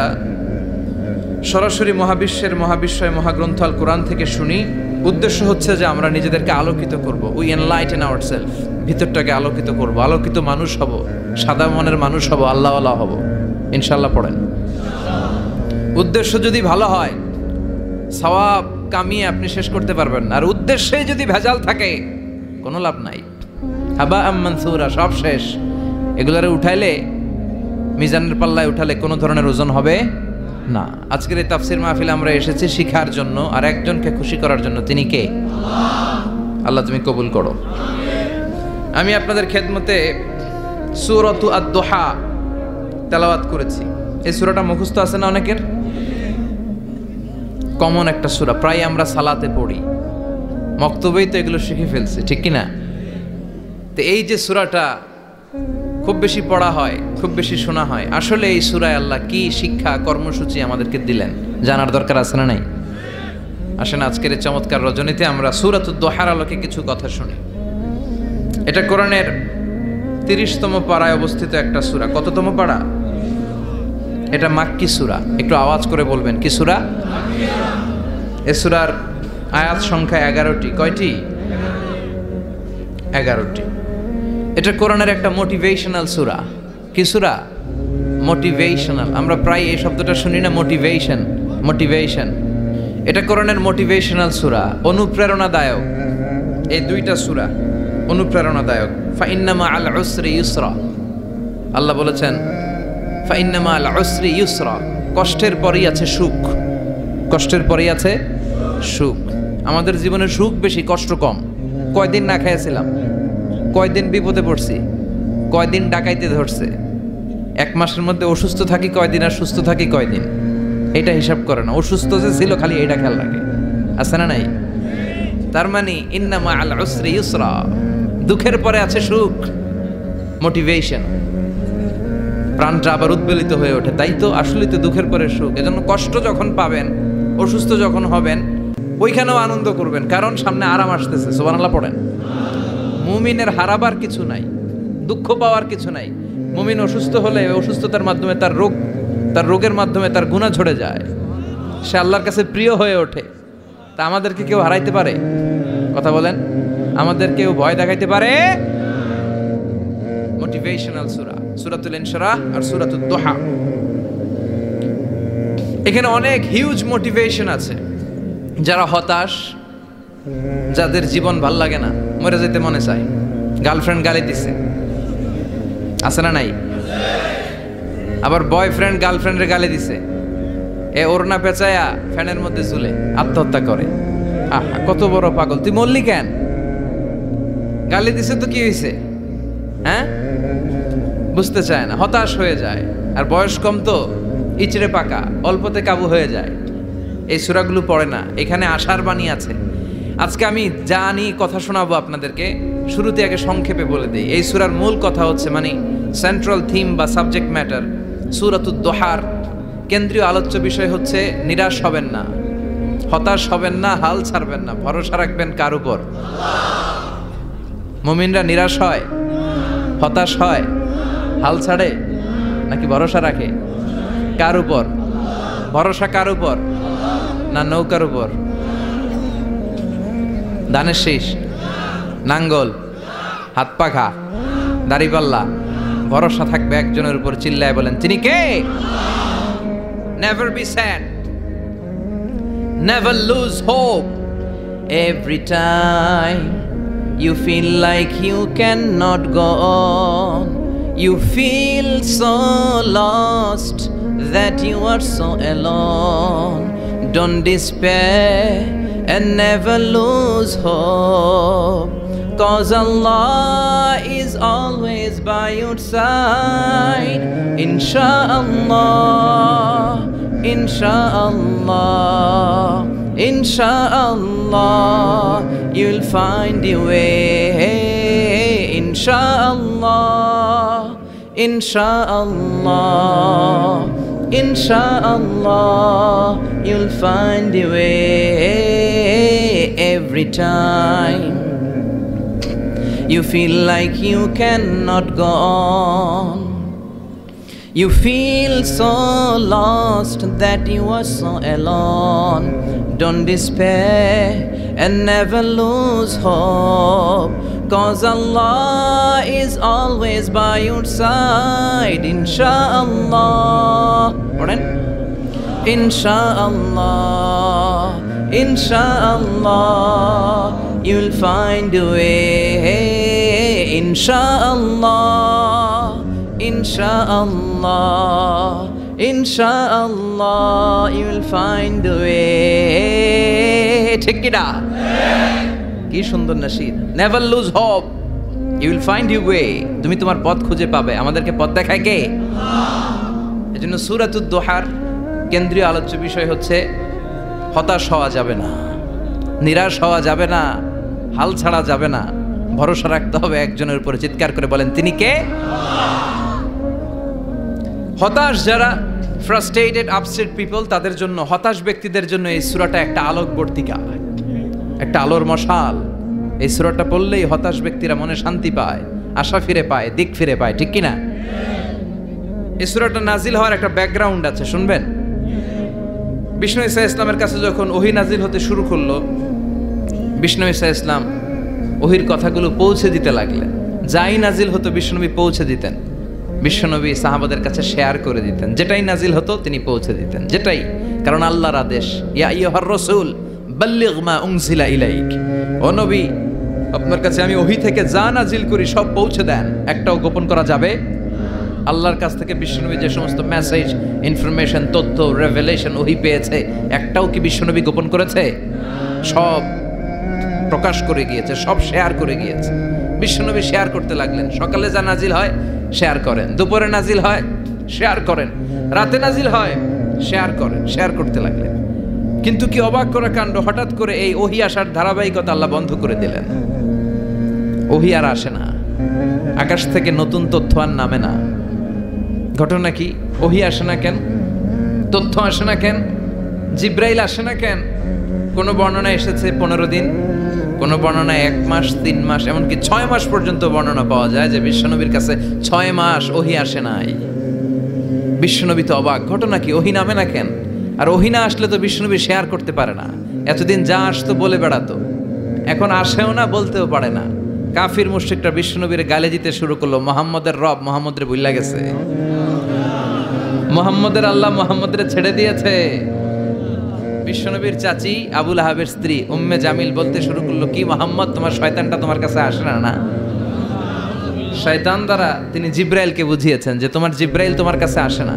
সরাসরি মহাবিশ্বয় মহাগ্রন্থ আল কোরআন থেকে শুনি। উদ্দেশ্য হচ্ছে যে আমরা নিজেদেরকে আলোকিত করব। উই এনলাইটেন আওয়ারসেলফ, ভিতরটাকে আলোকিত করব, আলোকিত মানুষ হব, সাদা মনের মানুষ হব, আল্লাহওয়ালা হব ইনশাআল্লাহ। পড়েন। উদ্দেশ্য যদি ভালো হয়, সওয়াব কামিয়ে আপনি শেষ করতে পারবেন। আর উদ্দেশ্যে যদি ভেজাল থাকে, কোনো লাভ নাই। হাবা মানসুরা, সব শেষ। এগুলারে উঠাইলে, মিজানের পাল্লায় উঠালে কোনো ধরনের ওজন হবে না। আজকের এই তাফসির মাহফিলে আমরা এসেছি শিখার জন্য আর একজনকে খুশি করার জন্য। তিনি কে? আল্লাহ তুমি কবুল করো। আমি আপনাদের খেদমতে সূরাতু আদ-দুহা তেলাওয়াত করেছি। এই সূরাটা মুখস্থ আছে না অনেকের? কমন একটা সূরা, প্রায় আমরা সালাতে পড়ি, মক্তবেই তো এগুলো শিখে ফেলছি, ঠিক কি না? তো এই যে সূরাটা খুব বেশি পড়া হয়, খুব বেশি শোনা হয়, আসলে এই সূরায় আল্লাহ কি শিক্ষা কর্মসূচি আমাদেরকে দিলেন জানার দরকার আছে না নাই? আসেন আজকের এই চমৎকার রজনীতে আমরা সূরাতুদ দুহার আলোকে কিছু কথা শুনি। এটা কোরআনের 30তম পারায় অবস্থিত একটা সূরা। কততম পারা? এটা মাক্কি সূরা। একটু আওয়াজ করে বলবেন, কি সূরা? এই সূরার আয়াত সংখ্যা 11টি। কয়টি? 11টি। এটা কোরআনের একটা মোটিভেশনাল সূরা। কি সূরা? মোটিভেশনাল। আমরা প্রায় এই শব্দটা শুনি না, মোটিভেশন। এটা কোরআনের মোটিভেশনাল সূরা, অনুপ্রেরণাদায়ক। এই দুইটা সূরা অনুপ্রেরণাদায়ক। ফাইন্না মাআল উসরি ইউসরা, আল্লাহ বলেছেন ফাইন্না মাআল উসরি ইউসরা, কষ্টের পরেই আছে সুখ। কষ্টের পরেই আছে সুখ। আমাদের জীবনে সুখ বেশি, কষ্ট কম। কয়দিন না খেয়েছিলাম, কয়দিন বিপদে পড়ছি, কয়দিন ডাকাইতে ধরছে, 1 মাসের মধ্যে অসুস্থ থাকি কয়দিন আর সুস্থ থাকি কয়দিন, এটা হিসাব করে না। অসুস্থ যে ছিল খালি এটা খেয়াল রাখে, আছে না নাই? তার মানে ইন্না মাআল উসরি ইউসরা, দুঃখের পরে আছে সুখ, মোটিভেশন, প্রাণটা আবার উদ্বেলিত হয়ে ওঠে। তাই তো আসলেই তো দুঃখের পরে সুখ। এজন্য কষ্ট যখন পাবেন, অসুস্থ যখন হবেন, ওইখানেও আনন্দ করবেন, কারণ সামনে আরাম আসতেছে। সুবহানাল্লাহ পড়েন। মুমিনের হারাবার কিছু নাই, দুঃখ পাওয়ার কিছু নাই। মুমিন অসুস্থ হলে অসুস্থতার মাধ্যমে তার রোগের মাধ্যমে তার গুনাহ ঝরে যায়, সে আল্লাহর কাছে প্রিয় হয়ে ওঠে। তা আমাদেরকে কেউ হারাইতে পারে? কথা বলেন, আমাদের কেউ ভয় দেখাইতে পারে? মোটিভেশনাল সূরা, সূরাতুল ইনশিরাহ আর সূরাতুদ দুহা। এখানে অনেক হিউজ মোটিভেশন আছে। যারা হতাশ, যাদের জীবন ভাল লাগে না, মরে যেতে মনে চায়, গার্লফ্রেন্ড গালি দিছে, আছে না নাই? আবার বয়ফ্রেন্ড গার্লফ্রেন্ডের গালি দিছে, এ ওড়না পেঁচায়া ফ্যানের মধ্যে ঝুলে আত্মহত্যা করে। আহা, কত বড় পাগল, তুই মরলি কেন? গালি দিছে তো কি হয়েছে? হ্যাঁ, বুঝতে চায় না, হতাশ হয়ে যায়। আর বয়স কম তো, ইচড়ে পাকা, অল্পতে কাবু হয়ে যায়। এই সূরাগুলো পড়ে না। এখানে আশার বাণী আছে। আজকে আমি জানি কথা শোনাবো আপনাদেরকে, শুরুতে আগে সংক্ষেপে বলে দিই। এই সূরার মূল কথা হচ্ছে, মানে সেন্ট্রাল থিম বা সাবজেক্ট ম্যাটার, সূরাতুদ দুহার কেন্দ্রীয় আলোচ্য বিষয় হচ্ছে নিরাশ হবেন না, হতাশ হবেন না, হাল ছাড়বেন না, ভরসা রাখবেন কার উপর? মুমিনরা নিরাশ হয়, হতাশ হয়, হাল ছাড়ে নাকি ভরসা রাখে? কার উপর ভরসা? কার উপর? না নৌকার উপর, ধানের শীষ, নাঙ্গল, হাত পাখা, দাড়িপাল্লা? ভরসা থাকবে একজনের উপর। চিল্লায় বলেন, তিনি কে? Never be sad, never lose hope. Every time you feel like you cannot go on, you feel so lost that you are so alone. Don't despair and never lose hope, 'cause Allah is always by your side. Insha'Allah, Insha'Allah, Insha'Allah, you'll find your way. Insha'Allah, Insha'Allah, Insha'Allah, you'll find your way. Every time you feel like you cannot go on, you feel so lost that you are so alone. Don't despair and never lose hope, 'cause Allah is always by your side. Insha'Allah, Insha'Allah, Insha'Allah, you'll find a way. Insha'Allah, Insha'Allah, Insha'Allah, you'll find a way. ঠিক কি না? কি সুন্দর nasheed. Never lose hope, you will find your way. তুমি তোমার পথ খুঁজে পাবে। আমাদেরকে পথ দেখায় কে? আল্লাহ। এজন্য সূরাতুদ দুহার কেন্দ্রীয় আলোচ্য বিষয় হচ্ছে হতাশ হওয়া যাবে না, নিরাশ হওয়া যাবে না, হাল ছাড়া যাবে না, ভরসা রাখতে হবে একজনের উপরে। চিৎকার করে বলেন, তিনি কে? হতাশ যারা, ফ্রাস্ট্রেটেড, আপসেট পিপল, তাদের জন্য, হতাশ ব্যক্তিদের জন্য এই সূরাটা একটা আলোকবর্তিকা, একটা আলোর মশাল। এই সূরাটা পড়লেই হতাশ ব্যক্তিরা মনে শান্তি পায়, আশা ফিরে পায়, দিক ফিরে পায়। ঠিক কি না? এই সূরাটা নাজিল হওয়ার একটা ব্যাকগ্রাউন্ড আছে, শুনবেন। বিষ্ণু ঈসা ইসলামের কাছে যখন ওহী নাজিল হতে শুরু করলো, বিষ্ণু ঈসা ইসলাম ওহীর কথাগুলো পৌঁছে দিতে লাগলেন। যাই নাজিল হতো বিশ্বনবী পৌঁছে দিতেন। বিশ্বনবী সাহাবাদের কাছে শেয়ার করে দিতেন, যেটাই নাজিল হতো তিনি পৌঁছে দিতেন, যেটাই। কারণ আল্লাহর আদেশ, ইয়া আইয়ুহার রাসূল বাল্লিগ মা উনজিলা ইলাইক, ও নবী আপনার কাছে আমি ওহী থেকে যা নাজিল করি সব পৌঁছে দেন, একটাও গোপন করা যাবে। আল্লাহর কাছ থেকে বিশ্বনবী যে সমস্ত মেসেজ, ইনফরমেশন, তথ্য, রেভেলেশন, ওহী পেয়েছে, একটাও কি বিশ্বনবী গোপন করেছে? সব প্রকাশ করে গিয়েছে, সব শেয়ার করে গিয়েছে। বিশ্বনবী শেয়ার করতে লাগলেন। সকালে যা নাজিল হয় শেয়ার করেন, দুপুরে নাজিল হয় শেয়ার করেন, রাতে নাজিল হয় শেয়ার করেন, শেয়ার করতে লাগলেন। কিন্তু কি অবাক করা কাণ্ড, হঠাৎ করে এই ওহী আসার ধারাবাহিকতা আল্লাহ বন্ধ করে দিলেন। ওহী আর আসে না, আকাশ থেকে নতুন তথ্য আর নামে না। ঘটনা কি? ওহী আসে না কেন? তথ্য আসে না কেন? জিব্রাইল আসে না কেন? কোন বর্ণনা এসেছে 15 দিন, কোন বর্ণনায় 1 মাস, 3 মাস, এমনকি 6 মাস পর্যন্ত বর্ণনা পাওয়া যায় যে বিশ্বনবীর কাছে 6 মাস ওহী আসে নাই। বিশ্বনবী তো অবাক, ঘটনা কি? ওহী নামে না কেন? আর ওহী না আসলে তো বিশ্বনবী শেয়ার করতে পারে না। এতদিন যা আসতো বলে বেড়াতো, এখন আসেও না, বলতেও পারে না। কাফির মুশরিকরা বিশ্বনবীর গালে দিতে শুরু করলো, মুহাম্মদের রব মুহাম্মদের ভুইলা গেছে, মুহাম্মদের আল্লাহ মুহাম্মদের ছেড়ে দিয়েছে। বিশ্বনবীর চাচি আবু লাহাবের স্ত্রী উম্মে জামিল বলতে শুরু করলো, কি মুহাম্মদ, তোমার শয়তানটা তোমার কাছে আসে না? না, শয়তান দ্বারা তিনি জিব্রাইলকে বুঝিয়েছেন যে তোমার জিব্রাইল তোমার কাছে আসে না।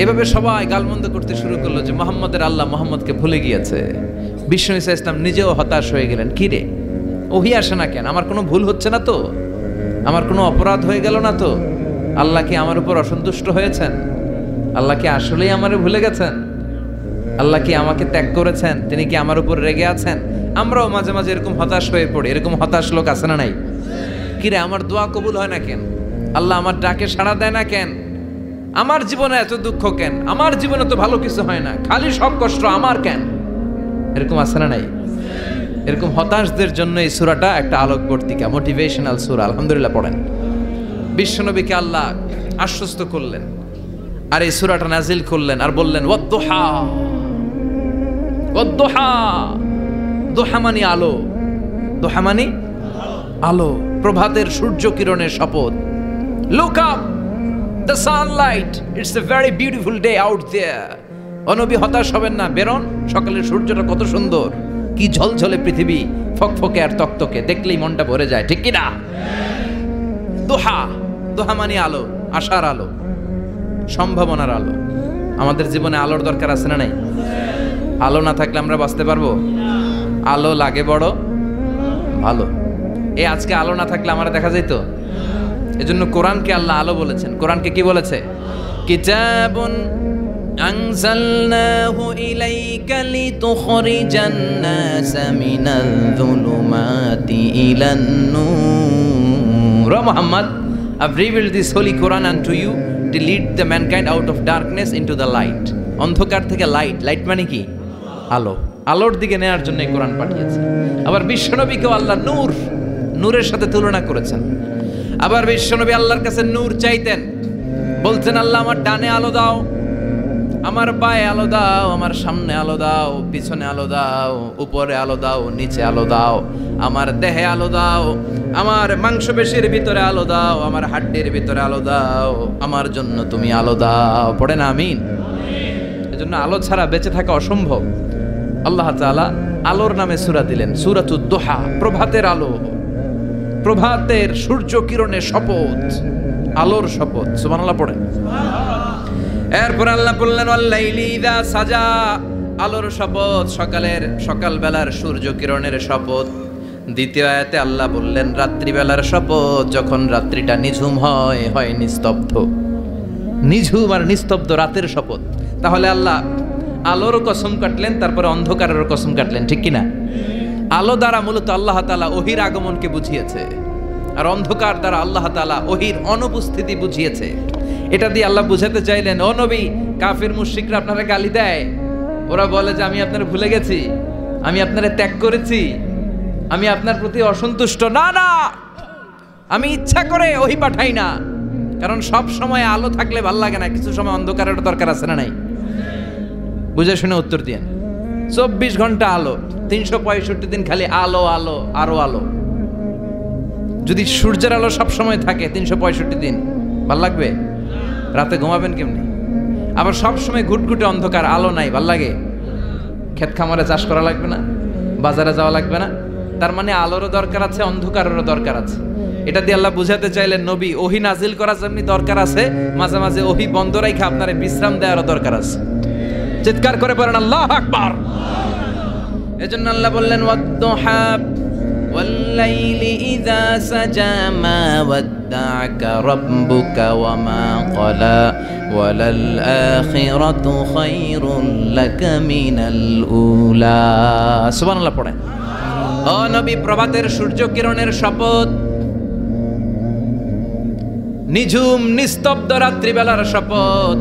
এভাবে সবাই গালমন্দ করতে শুরু করলো যে মুহাম্মদের আল্লাহ মুহাম্মদকে ভুলে গিয়েছে। বিশ্বনবী সাল্লাল্লাহু আলাইহি ওয়াসাল্লাম নিজেও হতাশ হয়ে গেলেন। কি রে, ওহী আসে না কেন? আমার কোনো ভুল হচ্ছে না তো? আমার কোনো অপরাধ হয়ে গেল না তো? আল্লাহ কি আমার উপর অসন্তুষ্ট হয়েছেন? আল্লাহ কি আসলেই আমারে ভুলে গেছেন? আল্লাহ কি আমাকে ত্যাগ করেছেন? তিনি কি আমার উপর রেগে আছেন? আমরাও মাঝে মাঝে এরকম হতাশ হয়ে পড়ি। এরকম হতাশ লোক আছে না নাই? কিরে, আমার দোয়া কবুল হয় না কেন? আল্লাহ আমার ডাকে সাড়া দেয় না কেন? আমার জীবনে এত দুঃখ কেন? আমার জীবনে তো ভালো কিছু হয় না, খালি সব কষ্ট আমার কেন? এরকম আছে না নাই? এরকম হতাশদের জন্য এই সূরাটা একটা আলোকবর্তিকা, মোটিভেশনাল সূরা। আলহামদুলিল্লাহ পড়েন। বিশ্বনবীকে আল্লাহ আশ্বস্ত করলেন আর এই সূরাটা নাজিল করলেন আর বললেন, ওয়াদ-দুহা, ওয়াদ-দুহা। দুহা মানে আলো, দুহা মানে আলো, প্রভাতের সূর্য কিরণের শপথ। Look up, the sunlight, it's a very beautiful day out there. ও নবী, হতাশ হবেন না, বেরোন, সকালের সূর্যটা কত সুন্দর, কি ঝলঝলে পৃথিবী, ফকফকে আর তকতকে, দেখলেই মনটা ভরে যায়, ঠিক কি না? দোহা, দোহা মানে আলো, আশার আলো, সম্ভাবনার আলো। আমাদের জীবনে আলোর দরকার আছে না নাই? আলো না থাকলে আমরা বাঁচতে পারবো? আলো লাগে বড় ভালো। এই আজকে আলো না থাকলে আমরা দেখা যাইত? এজন্য কোরআনকে আল্লাহ আলো বলেছেন। কোরআনকে কি বলেছে? কিতাবুন أنزلناه إليك لتخرج الناس من الظلمات إلى النور. Muhammad, I've revealed this holy Quran unto you to lead the mankind out of darkness into the light. অন্ধকার থেকে লাইট, লাইট মানে কি? আলো, আলোর দিকে নেয়ার জন্য এই কোরআন পাঠিয়েছে। আবার বিশ্বনবীকেও আল্লাহ নূর, নূরের সাথে তুলনা করেছেন। আবার বিশ্বনবী আল্লাহর কাছে নূর চাইতেন, বলতেন, আল্লাহ আমার ডানে আলো দাও, আমার পায়ে আলো দাও, আমার সামনে আলো দাও, পিছনে আলো দাও, উপরে আলো দাও, নিচে আলো দাও, আমার দেহে আলো দাও, আমার মাংসপেশির ভিতরে আলো দাও, আমার হাড্ডির ভিতরে আলো দাও, আমার জন্য তুমি আলো দাও। পড়ে না আমিন? এজন্য আলো ছাড়া বেঁচে থাকা অসম্ভব। আল্লাহ তাআলা আলোর নামে সূরা দিলেন, সূরাতুদ দুহা, প্রভাতের আলো, প্রভাতের সূর্য কিরণের শপথ, আলোর শপথ। সুবহানাল্লাহ পড়েন। এরপর আল্লাহ বললেন, ওয়াল্লাইলি ইযা সাজা, আলোর শপথ, সকালের, সকালবেলার সূর্য কিরণের শপথ। দ্বিতীয় আয়াতে আল্লাহ বললেন, রাত্রিবেলার শপথ, যখন রাত্রিটা নিঝুম হয়, হয় নিস্তব্ধ। নিঝুম আর নিস্তব্ধ রাতের শপথ। তাহলে আল্লাহ আলোর কসম কাটলেন, তারপরে অন্ধকারের কসম কাটলেন, ঠিক কিনা? আলো দ্বারা মূলত আল্লাহ তাআলা ওহীর আগমনকে বুঝিয়েছে, আর অন্ধকার দ্বারা আল্লাহ তাআলা ওহীর অনুপস্থিতি বুঝিয়েছে। এটা দিয়ে আল্লাহ বুঝাতে চাইলেন, ও নবী, কাফির মুশরিকরা আপনারা গালি দেয়, ওরা বলে যে আমি আপনারা ভুলে গেছি, আমি আপনারা ত্যাগ করেছি, আমি আপনার প্রতি অসন্তুষ্ট। না না, আমি ইচ্ছা করে ওহী পাঠাই না, কারণ সব সময় আলো থাকলে ভাল লাগে না, কিছু সময় অন্ধকারের দরকার আছে না নাই? বুঝে শুনে উত্তর দিয়েন। 24 ঘন্টা আলো, 365 দিন খালি আলো আলো আরো আলো। যদি সূর্যের আলো সব সময় থাকে 365 দিন, ভাল লাগবে? রাতে ঘুমাবেন কেমনি? আবার সব সময় ঘুটঘুটে অন্ধকার, আলো নাই, ভাল লাগে? ক্ষেত খামারে চাষ করা লাগবে না, বাজারে যাওয়া লাগবে না। তার মানে আলোরও দরকার আছে, অন্ধকারেরও দরকার আছে। এটা দিয়ে আল্লাহ বুঝাতে চাইলেন নবী ওহী নাজিল করা যেমনি দরকার আছে, মাঝে মাঝে ওহী বন্ধ রাইখা আপনারে বিশ্রাম দেওয়ারও দরকার আছে। চিৎকার করে বলেন আল্লাহু আকবার। এজন্য আল্লাহ বললেন ওয়াদ-দুহা ওয়াল-লাইলি ইযা সাজা মা ওয়াদ্দা'আকা রাব্বুকা ওয়া মা ক্বালা ওয়ালাল আখিরাতু খায়রুল লাকা মিনাল উলা। সুবহানাল্লাহ পড়েন। ও নবী, প্রভাতের সূর্য কিরণের শপথ, নিঝুম নিস্তব্ধ রাত্রিবেলার শপথ,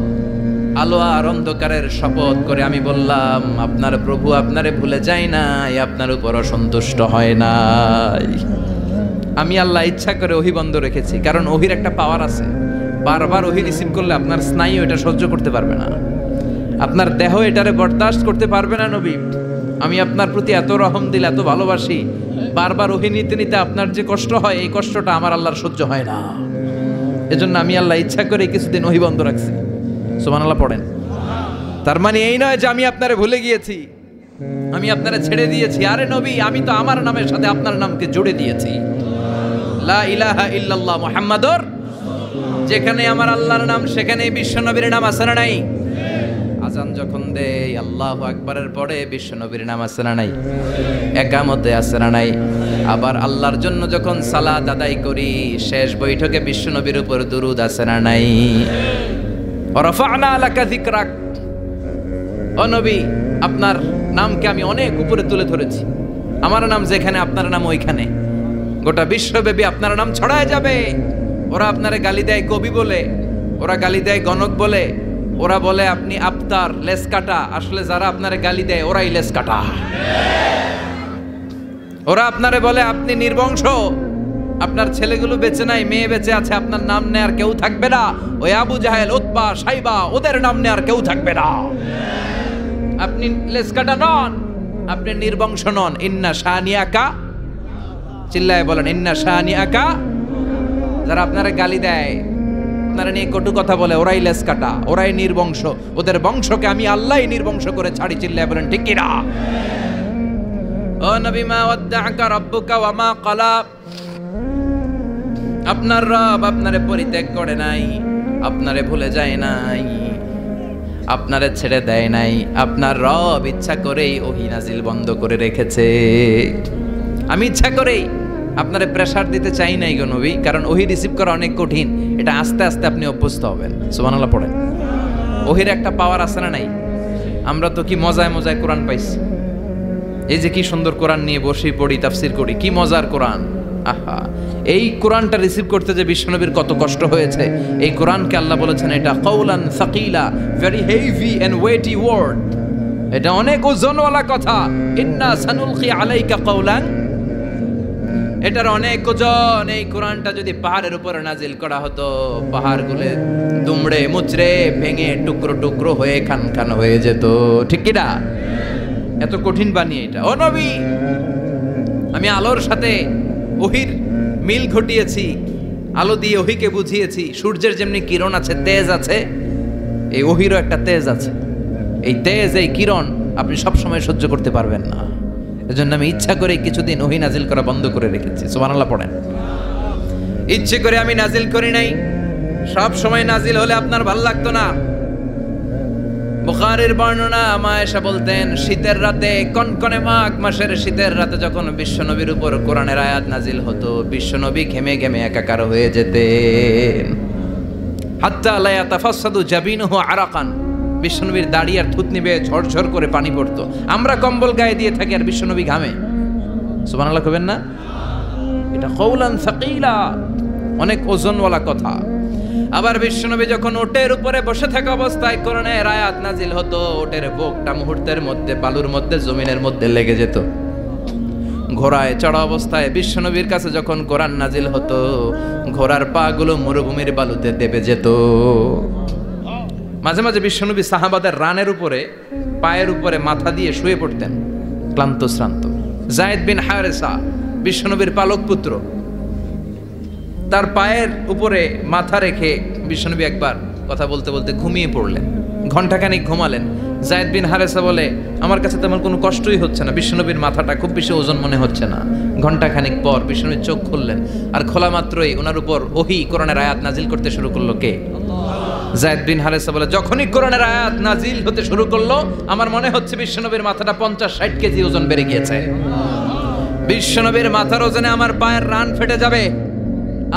আলো আর অন্ধকারের শপথ করে আমি বললাম আপনার প্রভু আপনারে ভুলে যায় নাই, আপনার উপর অসন্তুষ্ট হয় নাই। আমি আল্লাহ ইচ্ছা করে ওহী বন্ধ রেখেছি, কারণ ওহীর একটা পাওয়ার আছে। বারবার ওহী রিসিভ করলে আপনার স্নায়ু এটা সহ্য করতে পারবে না, আপনার দেহ এটারে বরদাস্ত করতে পারবে না। নবী, আমি আপনার প্রতি এত রহম দিল, এত ভালোবাসি, বারবার ওহী নিতে নিতে আপনার যে কষ্ট হয়, এই কষ্টটা আমার আল্লাহর সহ্য হয় না। এজন্য আমি আল্লাহ ইচ্ছা করে কিছুদিন ওহী বন্ধ রাখছি। সুবহানাল্লাহ পড়েন। তার মানে এই নয় যে আমি আপনারে ভুলে গিয়েছি, আমি আপনারে ছেড়ে দিয়েছি। আরে নবী, আমি তো আমার নামের সাথে আপনার নামকে জুড়ে দিয়েছি। লা ইলাহা ইল্লাল্লাহ মুহাম্মাদুর। যেখানে আমার আল্লাহর নাম সেখানেই বিশ্ব নবীর নাম আছে না নাই? আজান যখন দেই আল্লাহু আকবারের পরে বিশ্ব নবীর নাম আছে না নাই? একামতে আছে না নাই? আবার আল্লাহর জন্য যখন সালাত আদায় করি শেষ বৈঠকে বিশ্ব নবীর উপর দুরূদ আছে না নাই? রাফা'না লাকা যিকরাক। ও নবী, আপনার নামকে আমি অনেক উপরে তুলে ধরেছি। আমার নাম যেখানে আপনার নাম ওইখানে, গোটা বিশ্বব্যাপী আপনার নাম ছড়ায় যাবে। ওরা আপনারে গালি দেয় কবি বলে, ওরা গালি দেয় গণক বলে, ওরা বলে আপনি আফতার লেস কাটা। আসলে যারা আপনারে গালি দেয় ওরাই লেস কাটা। ওরা আপনারে বলে আপনি নির্বংশ, আপনার ছেলেগুলো বেঁচে নাই, মেয়ে বেঁচে আছে, আপনার নাম নেয়ার কেউ থাকবে না। ওই আবু জাহেল, উতবা, সাইবা, ওদের নাম নেয়ার কেউ থাকবে না। আপনি লেস কাটা নন, আপনি নির্বংশ নন। ইন্না শানিয়াকা, চিল্লায় বলেন ইন্না শানিয়াকা। যারা আপনারা গালি দেয়, আপনারা নিয়ে কটু কথা বলে, ওরাই লেস কাটা, ওরাই নির্বংশ। ওদের বংশকে আমি আল্লাহই নির্বংশ করে ছাড়ি। চিল্লায় বলেন ঠিক কি না? ও নবী, মা ওয়াদ্দা'আকা রাব্বুকা ওয়া মা ক্বালা। আপনার রব আপনারে পরিত্যাগ করে নাই, আপনারে ভুলে যায় নাই, আপনারে ছেড়ে দেয় নাই। আপনার রব ইচ্ছা করেই ওহী নাজিল বন্ধ করে রেখেছে। আমি ইচ্ছা করেই আপনারে প্রেসার দিতে চাই নাই গো নবী, কারণ ওহী রিসিভ করা অনেক কঠিন। এটা আস্তে আস্তে আপনি অভ্যস্ত হবেন। সুবহানাল্লাহ পড়েন। ওহীর একটা পাওয়ার আছে না নাই? আমরা তো কি মজায় মজায় কোরআন পাইছি। এই যে কি সুন্দর কোরআন নিয়ে বসে পড়ি, তাফসীর করি, কি মজার কোরআন। আহা, এই কোরআনটা রিসিভ করতে যে বিশ্বনবীর কত কষ্ট হয়েছে। এই কোরআনকে আল্লাহ বলেছেন এটা কাউলান সাকিলা, very heavy and weighty word. এটা অনেক ওজনওয়ালা কথা। ইন্না সানুলকি আলাইকা কাউলান, এটার অনেক ওজন। এই কোরআনটা যদি পাহাড়ের উপরে নাজিল করা হতো, পাহাড়গুলো দুমড়ে মুচড়ে ভেঙে টুকরো টুকরো হয়ে খান খান হয়ে যেত। ঠিক কি না? এত কঠিন বানিয়ে এটা। ও নবী, আমি আলোর সাথে ওহীর মিল ঘটিয়েছি, আলো দিয়ে ওহীকে বুঝিয়েছি। সূর্যের যেমনি কিরণ আছে, তেজ আছে, এই ওহীরও একটা তেজ আছে। এই তেজ, এই কিরণ আপনি সব সময় সহ্য করতে পারবেন না। এজন্য আমি ইচ্ছা করে কিছুদিন ওহী নাজিল করা বন্ধ করে রেখেছি। সুবহানাল্লাহ পড়েন। ইচ্ছে করে আমি নাজিল করি নাই। সব সময় নাজিল হলে আপনার ভাল লাগতো না। বুখারীর বর্ণনা, মা আয়েশা বলতেন শীতের রাতে, কনকনে মাঘ মাসের শীতের রাতে যখন বিশ্বনবীর উপর কোরআনের আয়াত নাজিল হতো, বিশ্বনবী ঘেমে ঘেমে একাকার হয়ে যেতেন। হাত্তা লা ইয়াতাফাসসাদু জাবিনুহু আরাকান, বিশ্বনবীর দাড়ি আর থুতনি বেয়ে ঝরঝর করে পানি পড়তো। আমরা কম্বল গায়ে দিয়ে থাকি আর বিশ্বনবী ঘামে। সুবহানাল্লাহ কইবেন না? এটা কাউলান সাকিলা, অনেক ওজনওয়ালা কথা। আবার বিশ্বনবী যখন ওটের উপরে বসে থাকা অবস্থায় কোরআনের আয়াত নাজিল হতো, ওটের বুকটা মুহূর্তের মধ্যে বালুর মধ্যে, জমিনের মধ্যে লেগে যেত। ঘোড়ায় চড়া অবস্থায় বিশ্বনবীর কাছে যখন কোরআন নাজিল হতো, ঘোড়ার পা গুলো মরুভূমির বালুতে দেবে যেত। মাঝে মাঝে বিশ্বনবী সাহাবাদের রানের উপরে, পায়ের উপরে মাথা দিয়ে শুয়ে পড়তেন, ক্লান্ত শ্রান্ত। যায়েদ বিন হারেসা, বিশ্বনবীর পালক পুত্র, তার পায়ের উপরে মাথা রেখে বিশ্বনবী একবার কথা বলতে বলতে ঘুমিয়ে পড়লেন। ঘণ্টাখানিক ঘুমালেন। যায়েদ বিন হারেসা বলে, আমার কাছে তেমন কোনো কষ্টই হচ্ছে না, বিশ্বনবীর মাথাটা খুব বেশি ওজন মনে হচ্ছে না। ঘন্টাখানিক পর বিশ্বনবীর চোখ খুললেন, আর খোলা মাত্রই ওনার উপর ওহী কোরআনের আয়াত নাজিল করতে শুরু করলো। কে? যায়েদ বিন হারেসা বলে, যখনই কোরআনের আয়াত নাজিল হতে শুরু করলো, আমার মনে হচ্ছে বিশ্বনবীর মাথাটা 50-60 কেজি ওজন বেড়ে গিয়েছে। বিশ্বনবীর মাথার ওজনে আমার পায়ের রান ফেটে যাবে,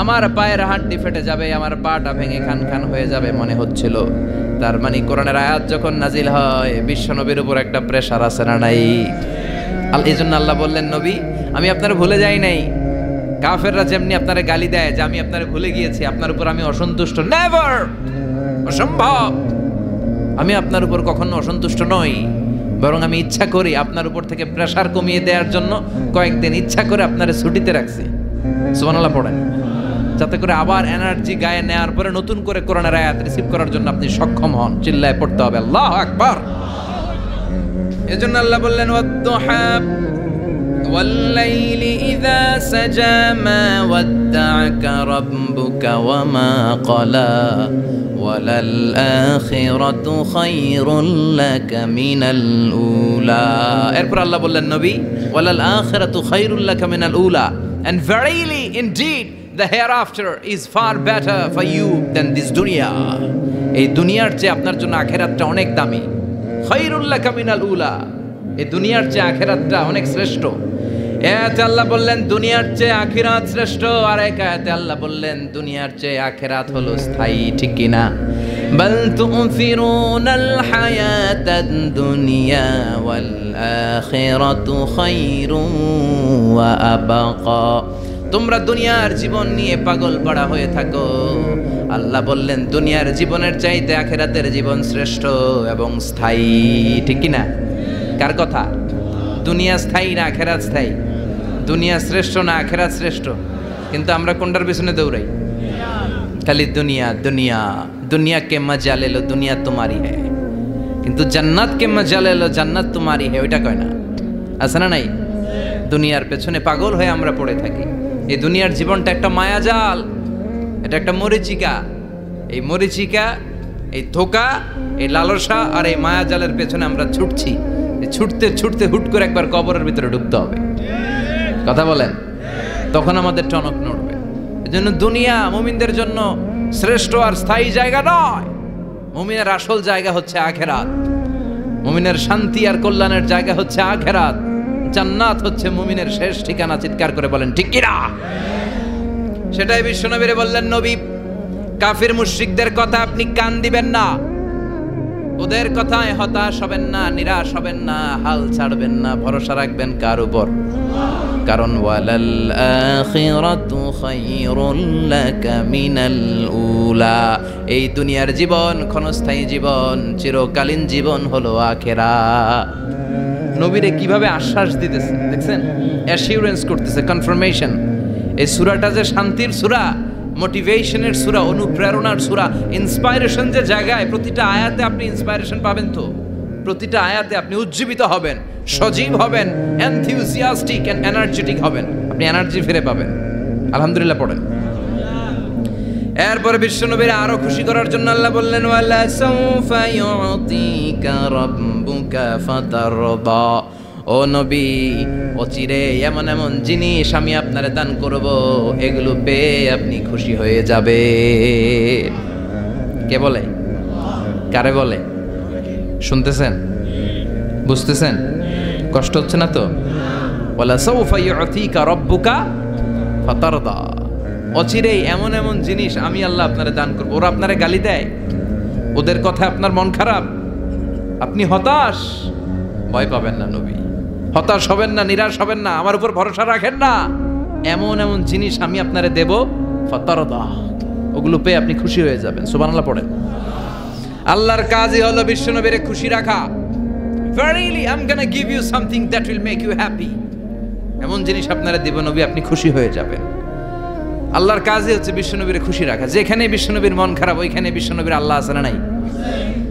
আমার পায়ের হাড্ডি ফেটে যাবে, আমার পাটা ভেঙে খান খান হয়ে যাবে মনে হচ্ছিল। তার মানে কোরআনের আয়াত যখন নাজিল হয়, বিশ্বনবীর উপর একটা প্রেশার আছে না নাই? এই জন্য আল্লাহ বললেন, নবী আমি আপনার ভুলে যাই নাই। কাফেররা যেমনি আপনারে গালি দেয় যে আমি আপনারে ভুলে গিয়েছি, আপনার উপর আমি অসন্তুষ্ট, নেভার, অসম্ভব। আমি আপনার উপর কখনো অসন্তুষ্ট নই, বরং আমি ইচ্ছা করি আপনার উপর থেকে প্রেশার কমিয়ে দেওয়ার জন্য কয়েকদিন ইচ্ছা করে আপনারে ছুটিতে রাখছি। সুবহানাল্লাহ পড়েন, যাতে করে আবার এনার্জি গায়ে নেওয়ার পরে নতুন করে কোরআনের আয়াত রিসিভ করার জন্য আপনি সক্ষম হন। চিল্লায় পড়তে হবে আল্লাহু আকবার। এজন্য আল্লাহ বললেন, ওয়াদ-দুহা ওয়াল-লাইলি ইযা সাজা মা ওয়াদ্দা'আকা রাব্বুকা ওয়া মা ক্বালা ওয়ালাল আখিরাতু খায়রুল লাকা মিনাল উলা। এরপর আল্লাহ বললেন, নবী ওয়ালাল আখিরাতু খায়রুল লাকা মিনাল উলা, and verily indeed the hereafter is far better for you than this dunya. এই দুনিয়ার চেয়ে আপনার জন্য আখিরাতটা অনেক দামি। খায়রুল লাকা মিনাল উলা, এই দুনিয়ার চেয়ে আখিরাতটা অনেক শ্রেষ্ঠ। এতে আল্লাহ বললেন দুনিয়ার চেয়ে আখিরাত শ্রেষ্ঠ, আর এক আয়াতে আল্লাহ বললেন দুনিয়ার চেয়ে আখিরাত হলো স্থায়ী। ঠিক কি না? বাল তুফিরুনাল হায়াতাদ দুনিয়া ওয়াল আখিরাতু খায়রুন ওয়া আবাকা। তোমরা দুনিয়ার জীবন নিয়ে পাগল পাড়া হয়ে থাকো, আল্লাহ বললেন দুনিয়ার জীবনের চাইতে আখিরাতের জীবন শ্রেষ্ঠ এবং স্থায়ী। ঠিক কি না? কার কথা? দুনিয়া স্থায়ী না আখিরাত স্থায়ী? দুনিয়া শ্রেষ্ঠ না আখিরাত শ্রেষ্ঠ? কিন্তু আমরা কোনটার পিছনে দৌড়াই? খালি দুনিয়া দুনিয়া। দুনিয়া কে মজা লে লো, দুনিয়া তোমারই হ্যায়, কিন্তু জান্নাত কে মজা লে লো, জান্নাত তোমারই হ্যায়, ওইটা কয় না? আছে না নাই? দুনিয়ার পেছনে পাগল হয়ে আমরা পড়ে থাকি। এই দুনিয়ার জীবনটা একটা মায়াজাল, এটা একটা মরিচিকা। এই মরিচিকা, এই ধোঁকা, এই লালসা আর এই মায়াজালের পেছনে আমরা ছুটছি। ছুটতে ছুটতে হুট করে একবার কবরের ভিতরে ঢুকতে হবে। কথা বলেন, তখন আমাদের টনক নড়বে। এজন্য দুনিয়া মুমিনদের জন্য শ্রেষ্ঠ আর স্থায়ী জায়গা নয়। মুমিনের আসল জায়গা হচ্ছে আখিরাত। মুমিনের শান্তি আর কল্যাণের জায়গা হচ্ছে আখিরাত। জান্নাত হচ্ছে মুমিনের শেষ ঠিকানা। চিৎকার করে বলেন ঠিক কি না? সেটাই বিশ্বনবীরে বললেন, নবী কাফির মুশরিকদের কথা আপনি কান দিবেন না, ওদের কথায় হতাশ হবেন না, নিরাশ হবেন না, হাল ছাড়বেন না, ভরসা রাখবেন কার উপর? কারণ ওয়ালাল আখিরাতু খায়রুল লাকা মিনাল উলা, এই দুনিয়ার জীবন ক্ষণস্থায়ী জীবন, চিরকালীন জীবন হলো আখিরাত। নবীরে কিভাবে আশ্বাস দিতেছে দেখছেন, অ্যাসিউরেন্স করতেছে, কনফার্মেশন। এই সূরাটা যে শান্তির সূরা, মোটিভেশনের সূরা, অনুপ্রেরণার সূরা, ইন্সপাইরেশন যে জায়গায়, প্রতিটা আয়াতে আপনি ইন্সপাইরেশন পাবেন। তো প্রতিটা আয়াতে আপনি উজ্জীবিত হবেন, সজীব হবেন, এনথিউসিয়াস্টিক এন্ড এনার্জেটিক হবেন, আপনি এনার্জি ফিরে পাবেন। আলহামদুলিল্লাহ পড়েন। এরপরে বিশ্বনবীর আরো খুশি করার জন্য আল্লাহ বললেন, ওয়ালা সাউফা ইউতিকা রাব্বুকা ফাতারদা। ও নবী, অচিরে এমন এমন জিনিস আমি আপনারে দান করব, এগুলো পেয়ে আপনি খুশি হয়ে যাবে। কে বলে? কারে বলে? শুনতেছেন? বুঝতেছেন? কষ্ট হচ্ছে না তো? ওয়ালা সাউফা ইউতিকা রাব্বুকা ফাতারদা। অচিরেই এমন এমন জিনিস আমি আল্লাহ আপনারে দান করব। ওরা আপনারে গালি দেয়, ওদের কথা আপনার মন খারাপ, আপনি হতাশ, ভয় পাবেন না নবী, হতাশ হবেন না, নিরাশ হবেন না, আমার উপর ভরসা রাখেন না। এমন এমন জিনিস আমি আপনারে দেব, ফাতারদা, ওগুলো পেয়ে আপনি খুশি হয়ে যাবেন। সুবহানাল্লাহ পড়েন। আল্লাহর কাজই হলো বিশ্বনবীরে খুশি রাখা। Verily I'm gonna give you something that will make you happy. এমন জিনিস আপনারা দেব নবী, আপনি খুশি হয়ে যাবেন। আল্লাহর কাজই হচ্ছে বিশ্বনবীরে খুশি রাখা। যেখানে বিশ্বনবীর মন খারাপ, ওইখানে বিশ্বনবীর আল্লাহ আছে না নাই?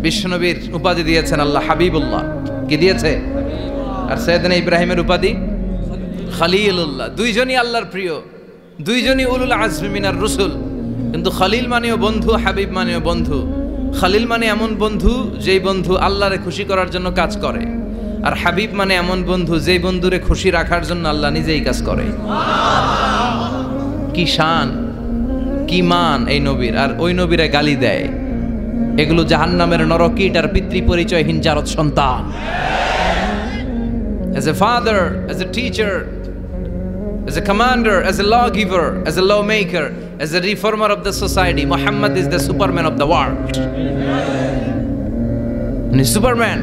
বিশ্বনবীর উপাধি দিয়েছেন আল্লাহ হাবিবুল্লাহ। কি দিয়েছে? আর সাইয়েদনা ইব্রাহিমের উপাধি খলিলুল্লাহ। দুইজনই আল্লাহর প্রিয়, দুইজনই উলুল আজমি মিনার রসুল। কিন্তু খলিল মানেও বন্ধু, হাবিব মানেও বন্ধু। খালিল মানে এমন বন্ধু যেই বন্ধু আল্লাহরে খুশি করার জন্য কাজ করে, আর হাবিব মানে এমন বন্ধু যেই বন্ধুরে খুশি রাখার জন্য আল্লাহ নিজেই কাজ করে। কি শান, কি মান এই নবীর, আর ওই নবীরে গালি দেয়। এগুলো জাহান্নামের নরকীট আর পিতৃ পরিচয়হীন জারদ সন্তান। As a father, as a teacher, as a commander, as a lawgiver, as a lawmaker, as a reformer of the society, Muhammad is the Superman of the world. উনি সুপারম্যান,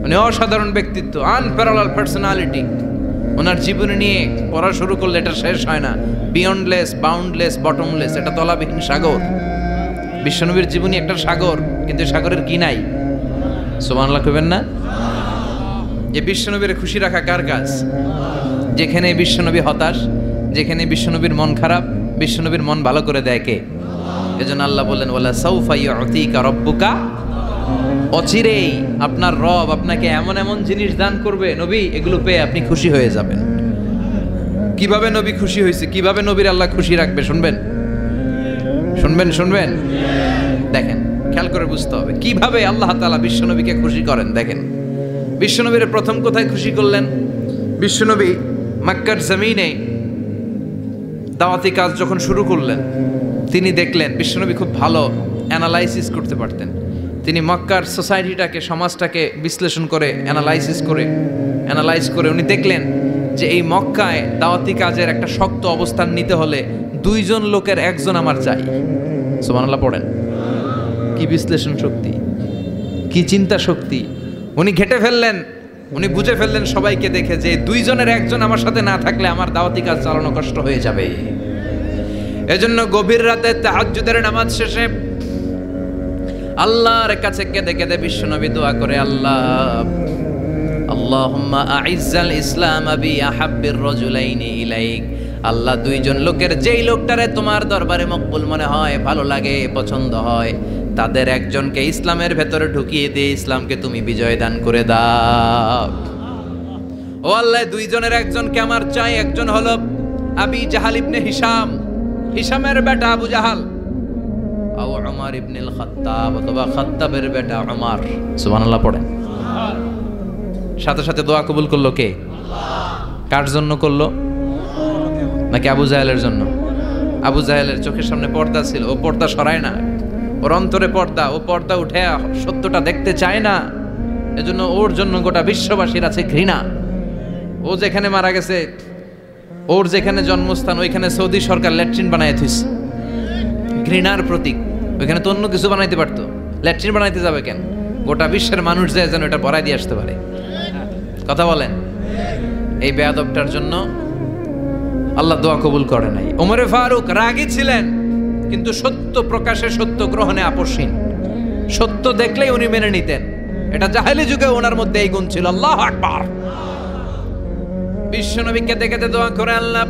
উনি অসাধারণ ব্যক্তিত্ব, আনপ্যারালাল পার্সোনালিটি। ওনার জীবনী নিয়ে পড়া শুরু করলে এটা শেষ হয় না। বিয়ন্ডলেস, বাউন্ডলেস, বটমলেস, এটা তলাবিহীন সাগর। বিশ্বনবীর জীবনী একটা সাগর, কিন্তু সাগরের কি নাই? সুবহানাল্লাহ কইবেন না? যে বিশ্বনবীর খুশি রাখা কার কাজ? যেখানে বিশ্বনবী হতাশ, যেখানে বিশ্বনবীর মন খারাপ, বিশ্বনবীর মন ভালো করে দেয় কে? এজন্য আল্লাহ বললেন ওয়ালা সাউফা ইউতিকা রাব্বুকা, অচিরেই আপনার রব আপনাকে এমন এমন জিনিস দান করবে নবী, এগুলো পেয়ে আপনি খুশি হয়ে যাবেন। কিভাবে নবী খুশি হয়েছে, কিভাবে নবীর আল্লাহ খুশি রাখবে শুনবেন, শুনবেন, শুনবেন। দেখেন, খেয়াল করে বুঝতে হবে কিভাবে আল্লাহ তাআলা বিশ্বনবীকে খুশি করেন। দেখেন, বিশ্বনবীর প্রথম কোথায় খুশি করলেন? বিশ্বনবী মক্কার জমিনে দাওয়াতি কাজ যখন শুরু করলেন, তিনি দেখলেন বিশ্বনবী খুব ভালো অ্যানালাইসিস করতে পারতেন। তিনি মক্কার সোসাইটিটাকে, সমাজটাকে বিশ্লেষণ করে অ্যানালাইজ করে উনি দেখলেন যে এই মক্কায় দাওয়াতি কাজের একটা শক্ত অবস্থান নিতে হলে 2 জন লোকের 1 জন আমার চাই। সুবহানাল্লাহ পড়েন। কি বিশ্লেষণ শক্তি, কি চিন্তা শক্তি! উনি ঘেটে ফেললেন, উনি বুঝে ফেললেন সবাইকে দেখে যে 2 জনের 1 জন আমার সাথে না থাকলে আমার দাওয়াতি কাজ চালানো কষ্ট হয়ে যাবে। এজন্য গভীর রাতে তাহাজ্জুদের নামাজ শেষে আল্লাহর কাছে কেঁদে কেঁদে বিশ্বনবী দোয়া করে, আল্লাহুম্মা আইজ্জাল ইসলাম বি আহাব্বির রাজুলাইনি ইলাইক। আল্লাহ 2 জন লোকের, যেই লোকটারে তোমার দরবারে মকবুল মনে হয়, ভালো লাগে, পছন্দ হয়, তাদের একজনকে ইসলামের ভেতরে ঢুকিয়ে দিয়ে ইসলামকে তুমি বিজয় দান করে দাও। ও আল্লাহ, 2 জনের 1 জনকে আমার চাই। একজন হলো আবি জাহাল ইবনে হিশাম, হিশামের বেটা আবু জাহাল, আও উমর ইবনে আল খাত্তাব, অথবা খাত্তাবের বেটা উমর। সুবহানাল্লাহ পড়েন। সাথে সাথে দোয়া কবুল করলো কে? আল্লাহ। কার জন্য করলো? নাকি আবু জাহেলের জন্য? আবু জাহেলের চোখের সামনে পর্দা ছিল, ও পর্দা সরায় না। ওর অন্তরে পর্দা, ও পর্দা উঠে সত্যটা দেখতে চায় না। এজন্য ওর জন্য গোটা বিশ্ববাসীর আছে ঘৃণা। ও যেখানে মারা গেছে, ওর যেখানে জন্মস্থান, ওইখানে সৌদি সরকার ল্যাট্রিন বানায় থুইছে, ঘৃণার প্রতীক। ওইখানে তো অন্য কিছু বানাইতে পারতো, ল্যাট্রিন বানাইতে যাবে কেন? গোটা বিশ্বের মানুষ যায় যেন এটা ভরাই দিয়ে আসতে পারে। কথা বলেন। এই বেয়াদবটার জন্য আল্লাহ দোয়া কবুল করে নাই। ওমরে ফারুক রাগী ছিলেন, কিন্তু সত্য প্রকাশে, সত্য গ্রহণে আপোষহীন। সত্য দেখলেই উনি মেনে নিতেন। এটা জাহেলি যুগে ওনার মধ্যে এই গুণ ছিল। আল্লাহু আকবার। বিশ্বনবী কেঁদে কেঁদে দোয়া করে, আল্লাহ,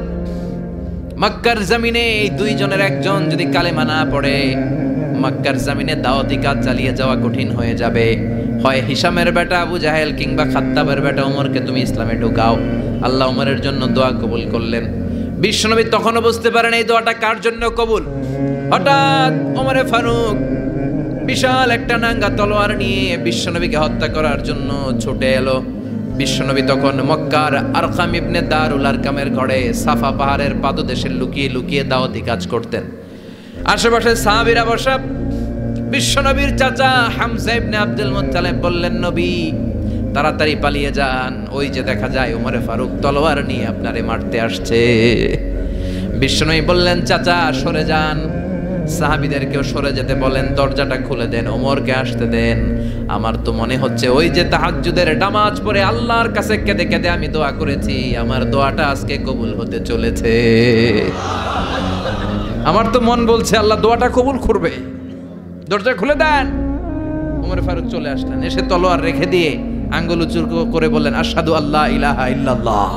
মক্কার জমিনে এই 2 জনের 1 জন যদি কালেমা না পড়ে, মক্কার জমিনে দাওয়াতি কাজ চালিয়ে যাওয়া কঠিন হয়ে যাবে। হয় হিশামের বেটা আবু জাহেল কিংবা খাত্তাবের বেটা ওমরকে তুমি ইসলামে ঢুকাও। আল্লাহ ওমরের জন্য দোয়া কবুল করলেন। বিশ্বনবী তখনও বুঝতে পারেন এই দোয়াটা কার জন্য কবুল। হঠাৎ ওমরে ফারুক বিশাল একটা নাঙ্গা তলোয়ার নিয়ে বিশ্বনবীকে হত্যা করার জন্য ছুটে এলো। বিশ্বনবী তখন মক্কার আরকাম ইবনে দারুল আরকামের ঘরে সাফা পাহাড়ের পাদদেশে লুকিয়ে লুকিয়ে দাওয়াতি কাজ করতেন। আশেপাশে সাহাবীরা বসা। বিশ্বনবীর চাচা হামজা ইবনে আব্দুল মুত্তালিব বললেন, নবী তাড়াতাড়ি পালিয়ে যান, ওই যে দেখা যায় ওমরে ফারুক তলোয়ার নিয়ে আপনারে মারতে আসছে। বিশ্বনবী বললেন, চাচা সরে যান। সাহাবীদেরকেও সরে যেতে বলেন, দরজাটা খুলে দেন, ওমরকে আসতে দেন। আমার তো মনে হচ্ছে ওই যে তাহাজ্জুদের নামাজ পড়ে আল্লাহর কাছে কেঁদে কেঁদে আমি দোয়া করেছি, আমার দোয়াটা আজকে কবুল হতে চলেছে। আমার তো মন বলছে আল্লাহ দোয়াটা কবুল করবে। দরজা খুলে দেন। ওমর ফারুক চলে আসলেন, এসে তলোয়ার রেখে দিয়ে আঙ্গুল উঁচু করে বললেন, আশহাদু আল্লা ইলাহা ইল্লাল্লাহ,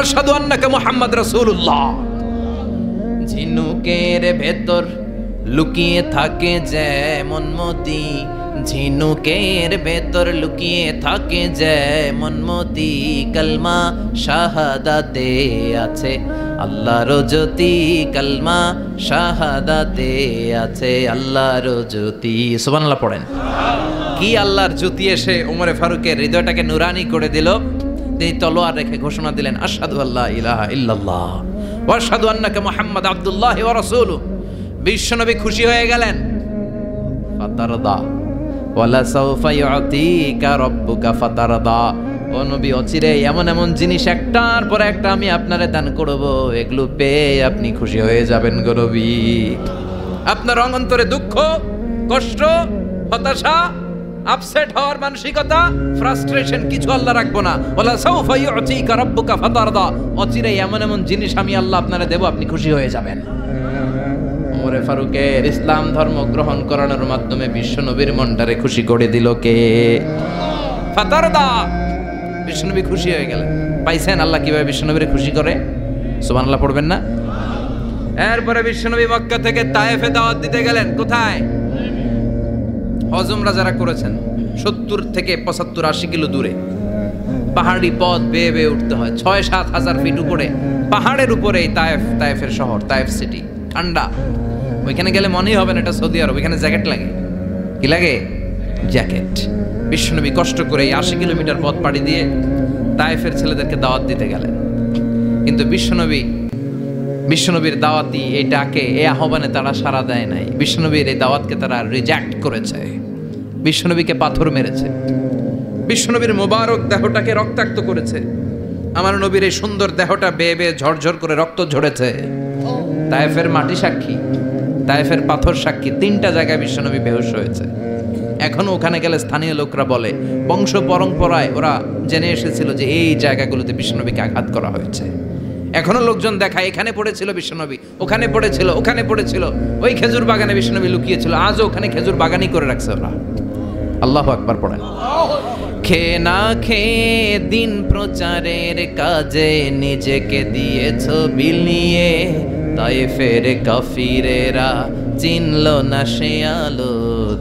আশহাদু আন্নাকা মুহাম্মদ রাসূলুল্লাহ। ঝিনুকের ভেতর লুকিয়ে থাকে যেমন মতি, ঝিনুকের ভেতর লুকিয়ে থাকে যেমন মতি, কালমা শাহাদাতে আছে আল্লাহর জ্যোতি, কালমা শাহাদাতে আছে আল্লাহর জ্যোতি। সুবহানাল্লাহ পড়েন। কি আল্লাহর জ্যোতি এসে ওমরে ফারুকের হৃদয়টাকে নুরানি করে দিল। তিনি তলোয়ার রেখে ঘোষণা দিলেন, আশহাদু আল্লা ইলাহা ইল্লাল্লাহ ওয়া আশহাদু আন্নাকা মুহাম্মাদ আবদুল্লাহ ওয়া রাসূলুহু। বিশ্বনবী খুশি হয়ে গেলেন। ফাতারদা ওয়ালা সাউফা ইউতিকা রাব্বুকা ফাতারদা। ও নবী, অচিরে এমন এমন জিনিস একটার পর একটা আমি আপনারে দান করব, এগুলো পেয়ে আপনি খুশি হয়ে যাবেন গো নবী। আপনার অন্তরে দুঃখ, কষ্ট, হতাশা, আপসেট হওয়ার মানসিকতা, ফ্রাস্ট্রেশন কিছু আল্লাহ রাখবো না। ওয়ালা সাউফা ইউতিকা রাব্বুকা ফাতারদা। অচিরে এমন এমন জিনিস আমি আল্লাহ আপনারে দেব, আপনি খুশি হয়ে যাবেন। ওমরে ফারুকের ইসলাম ধর্ম গ্রহণ করানোর মাধ্যমে বিশ্বনবীর মনটারে খুশি করে দিল কে? ফাতারদা। বিশ্বনবী খুশি হয়ে গেলেন। পাইছেন আল্লাহ কিভাবে বিশ্বনবীরে খুশি করে? সুবহানাল্লাহ পড়বেন না? এরপরে বিশ্বনবী মক্কা থেকে তায়েফে দাওয়াত দিতে গেলেন। কোথায়? হজ উমরা যারা করেছেন 70 থেকে 75 80 কিলো দূরে পাহাড়ি পথ বেয়ে বেয়ে উঠতে হয়। 6-7 হাজার ফিট উপরে পাহাড়ের উপরে তায়েফের শহর, তায়েফ সিটি। ঠান্ডা। ওইখানে গেলে মনেই হবে না এটা সৌদি আরব। ওইখানে জ্যাকেট লাগে। কি লাগে? জ্যাকেট। বিশ্বনবী কষ্ট করে 80 কিলোমিটার পথ পাড়ি দিয়ে তায়েফের ছেলেদেরকে দাওয়াত দিতে গেলেন। কিন্তু বিশ্বনবীর দাওয়াতি এই ডাকে, এই আহ্বানে তারা সাড়া দেয় নাই। বিশ্বনবীর এই দাওয়াতকে তারা রিজেক্ট করেছে। বিশ্বনবীকে পাথর মেরেছে। বিশ্বনবীর মোবারক দেহটাকে রক্তাক্ত করেছে। আমার নবীর এই সুন্দর দেহটা বেয়ে বেয়ে ঝরঝর করে রক্ত ঝরেছে। তায়েফের মাটি সাক্ষী, তায়েফের পাথর সাক্ষী। 3টা জায়গায় বিশ্বনবী বেহুশ হয়েছে। এখনো ওখানে গেলে স্থানীয় লোকরা বলে, বংশ পরম্পরায় ওরা জেনে এসেছিল যে এই জায়গাগুলোতে বিশ্বনবীকে আঘাত করা হয়েছে। এখনো লোকজন দেখায়, এখানে পড়েছিল বিশ্বনবী, ওখানে পড়েছিল, ওখানে পড়েছিল, ওই খেজুর বাগানে বিশ্বনবী লুকিয়েছিল। আজও ওখানে খেজুর বাগানই করে রাখছে ওরা। আল্লাহু আকবার পড়েন। খেয়ে না খেয়ে দিন প্রচারের কাজে নিজেকে দিয়েছ বিলিয়ে, তায়েফের কাফিরেরা চিনল না সে আলো,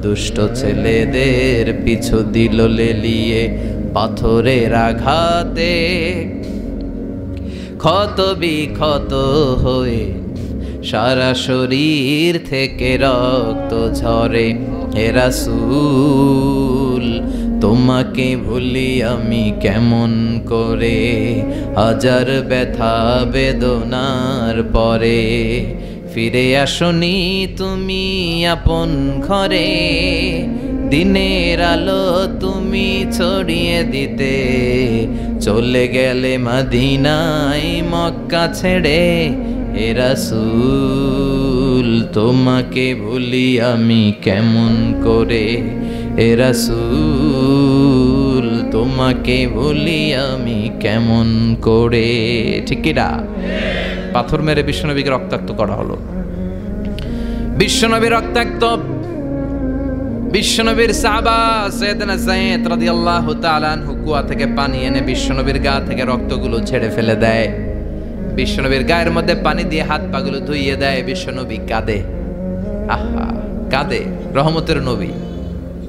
দুষ্ট ছেলেদের পিছু দিল লেলিয়ে, পাথরের আঘাতে ক্ষত বিক্ষত হয়ে সারা শরীর থেকে রক্ত ঝরে। হে রাসূল, তোমাকে ভুলি আমি কেমন করে, হাজার ব্যথা বেদনার পরে ফিরে আসনি তুমি আপন ঘরে, দিনের আলো তুমি ছড়িয়ে দিতে, চলে গেলে মদিনায় মক্কা ছেড়ে। হে রাসূল, তোমাকে ভুলি আমি কেমন করে, হে রাসূল, তোমাকে ভুলি আমি কেমন করে। ঠিক কি না? পাথর মেরে বিশ্বনবীকে রক্তাক্ত করা হলো। বিশ্বনবী রক্তাক্ত। বিশ্বনবীর সাহাবা সাইয়েদনা যায়েদ রাদিয়াল্লাহু তাআলা আনহু কুয়া থেকে পানি এনে বিশ্বনবীর গা থেকে রক্তগুলো ছেড়ে ফেলে দেয়। বিশ্বনবীর গায়ের মধ্যে পানি দিয়ে হাত পাগুলো ধুইয়ে দেয়। বিশ্বনবী কাঁদে। আহা, কাঁদে। রহমতের নবী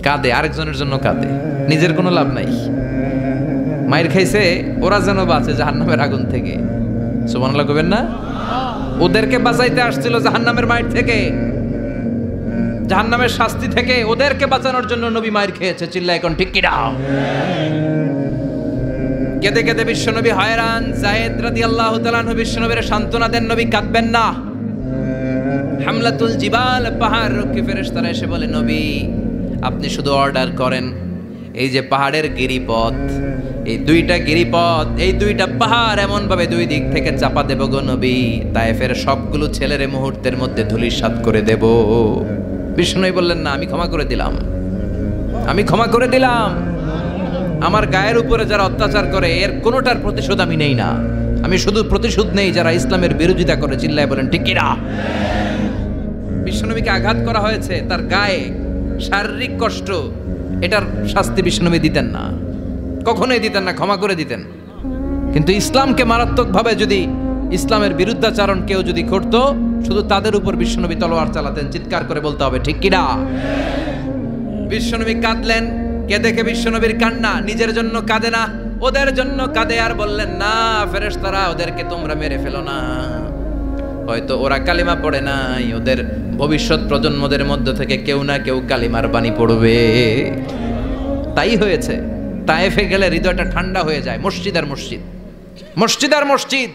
কাঁদে, আরেকজনের জন্য কাঁদে, নিজের কোনো লাভ নাই। মায়ের খাইছে, ওরা যেন বাঁচে জাহান্নামের আগুন থেকে। সুবহানাল্লাহ কইবেন না? ওদেরকে বাঁচাইতে আসছিল জাহান্নামের মায়ের থেকে, জাহান্নামের শাস্তি থেকে। ওদেরকে বাঁচানোর জন্য নবী মায়ের খেয়েছে। চিল্লা এখন ঠিক কি না? কেঁদে কেঁদে বিশ্বনবী হয়রান। যায়েদ রাদিয়াল্লাহু তাআলা আনহু বিশ্বনবীর সান্ত্বনা দেন, নবী কাঁদবেন না। হামলাতুল জিবাল, পাহাড় রক্ষী ফেরেশতারা এসে বলে, নবী আপনি শুধু অর্ডার করেন, এই যে পাহাড়ের গিরিপথ, এই 2টা গিরিপথ, এই 2টা পাহাড় এমন ভাবে 2 দিক থেকে চাপা দেব গো নবী, তায়েফের সবগুলো ছেলেরে মুহূর্তের মধ্যে ধূলিসাৎ করে দেব। বিষ্ণু বললেন, না, আমি ক্ষমা করে দিলাম, আমি ক্ষমা করে দিলাম। আমার গায়ের উপরে যারা অত্যাচার করে এর কোনোটার প্রতিশোধ আমি নেই না। আমি শুধু প্রতিশোধ নেই যারা ইসলামের বিরোধিতা করে। চিল্লায় বলেন ঠিক কি না? বিশ্বনবীকে আঘাত করা হয়েছে, তার গায়ে শারীরিক কষ্ট, এটার শাস্তি বিশ্বনবী দিতেন না, কখনোই দিতেন না, ক্ষমা করে দিতেন। কিন্তু ইসলামকে মারাত্মকভাবে যদি ইসলামের বিরুদ্ধাচারণ কেউ যদি করতো, শুধু তাদের উপর বিশ্বনবী তলোয়ার চালাতেন। চিৎকার করে বলতে হবে ঠিক কি না? বিশ্বনবী কাঁদলেন। কে দেখে বিশ্বনবীর কান্না? নিজের জন্য কাঁদে না, ওদের জন্য কাঁদে। আর বললেন, না ফেরেশতারা, ওদেরকে তোমরা মেরে ফেলো না, হয়তো ওরা কালিমা পড়ে নাই, ওদের ভবিষ্যৎ প্রজন্মদের মধ্য থেকে কেউ না কেউ কালিমার বাণী পড়বে। তাই হয়েছে। তায়েফে গেলে হৃদয়টা ঠান্ডা হয়ে যায়। মসজিদ আর মসজিদ, মসজিদ আর মসজিদ,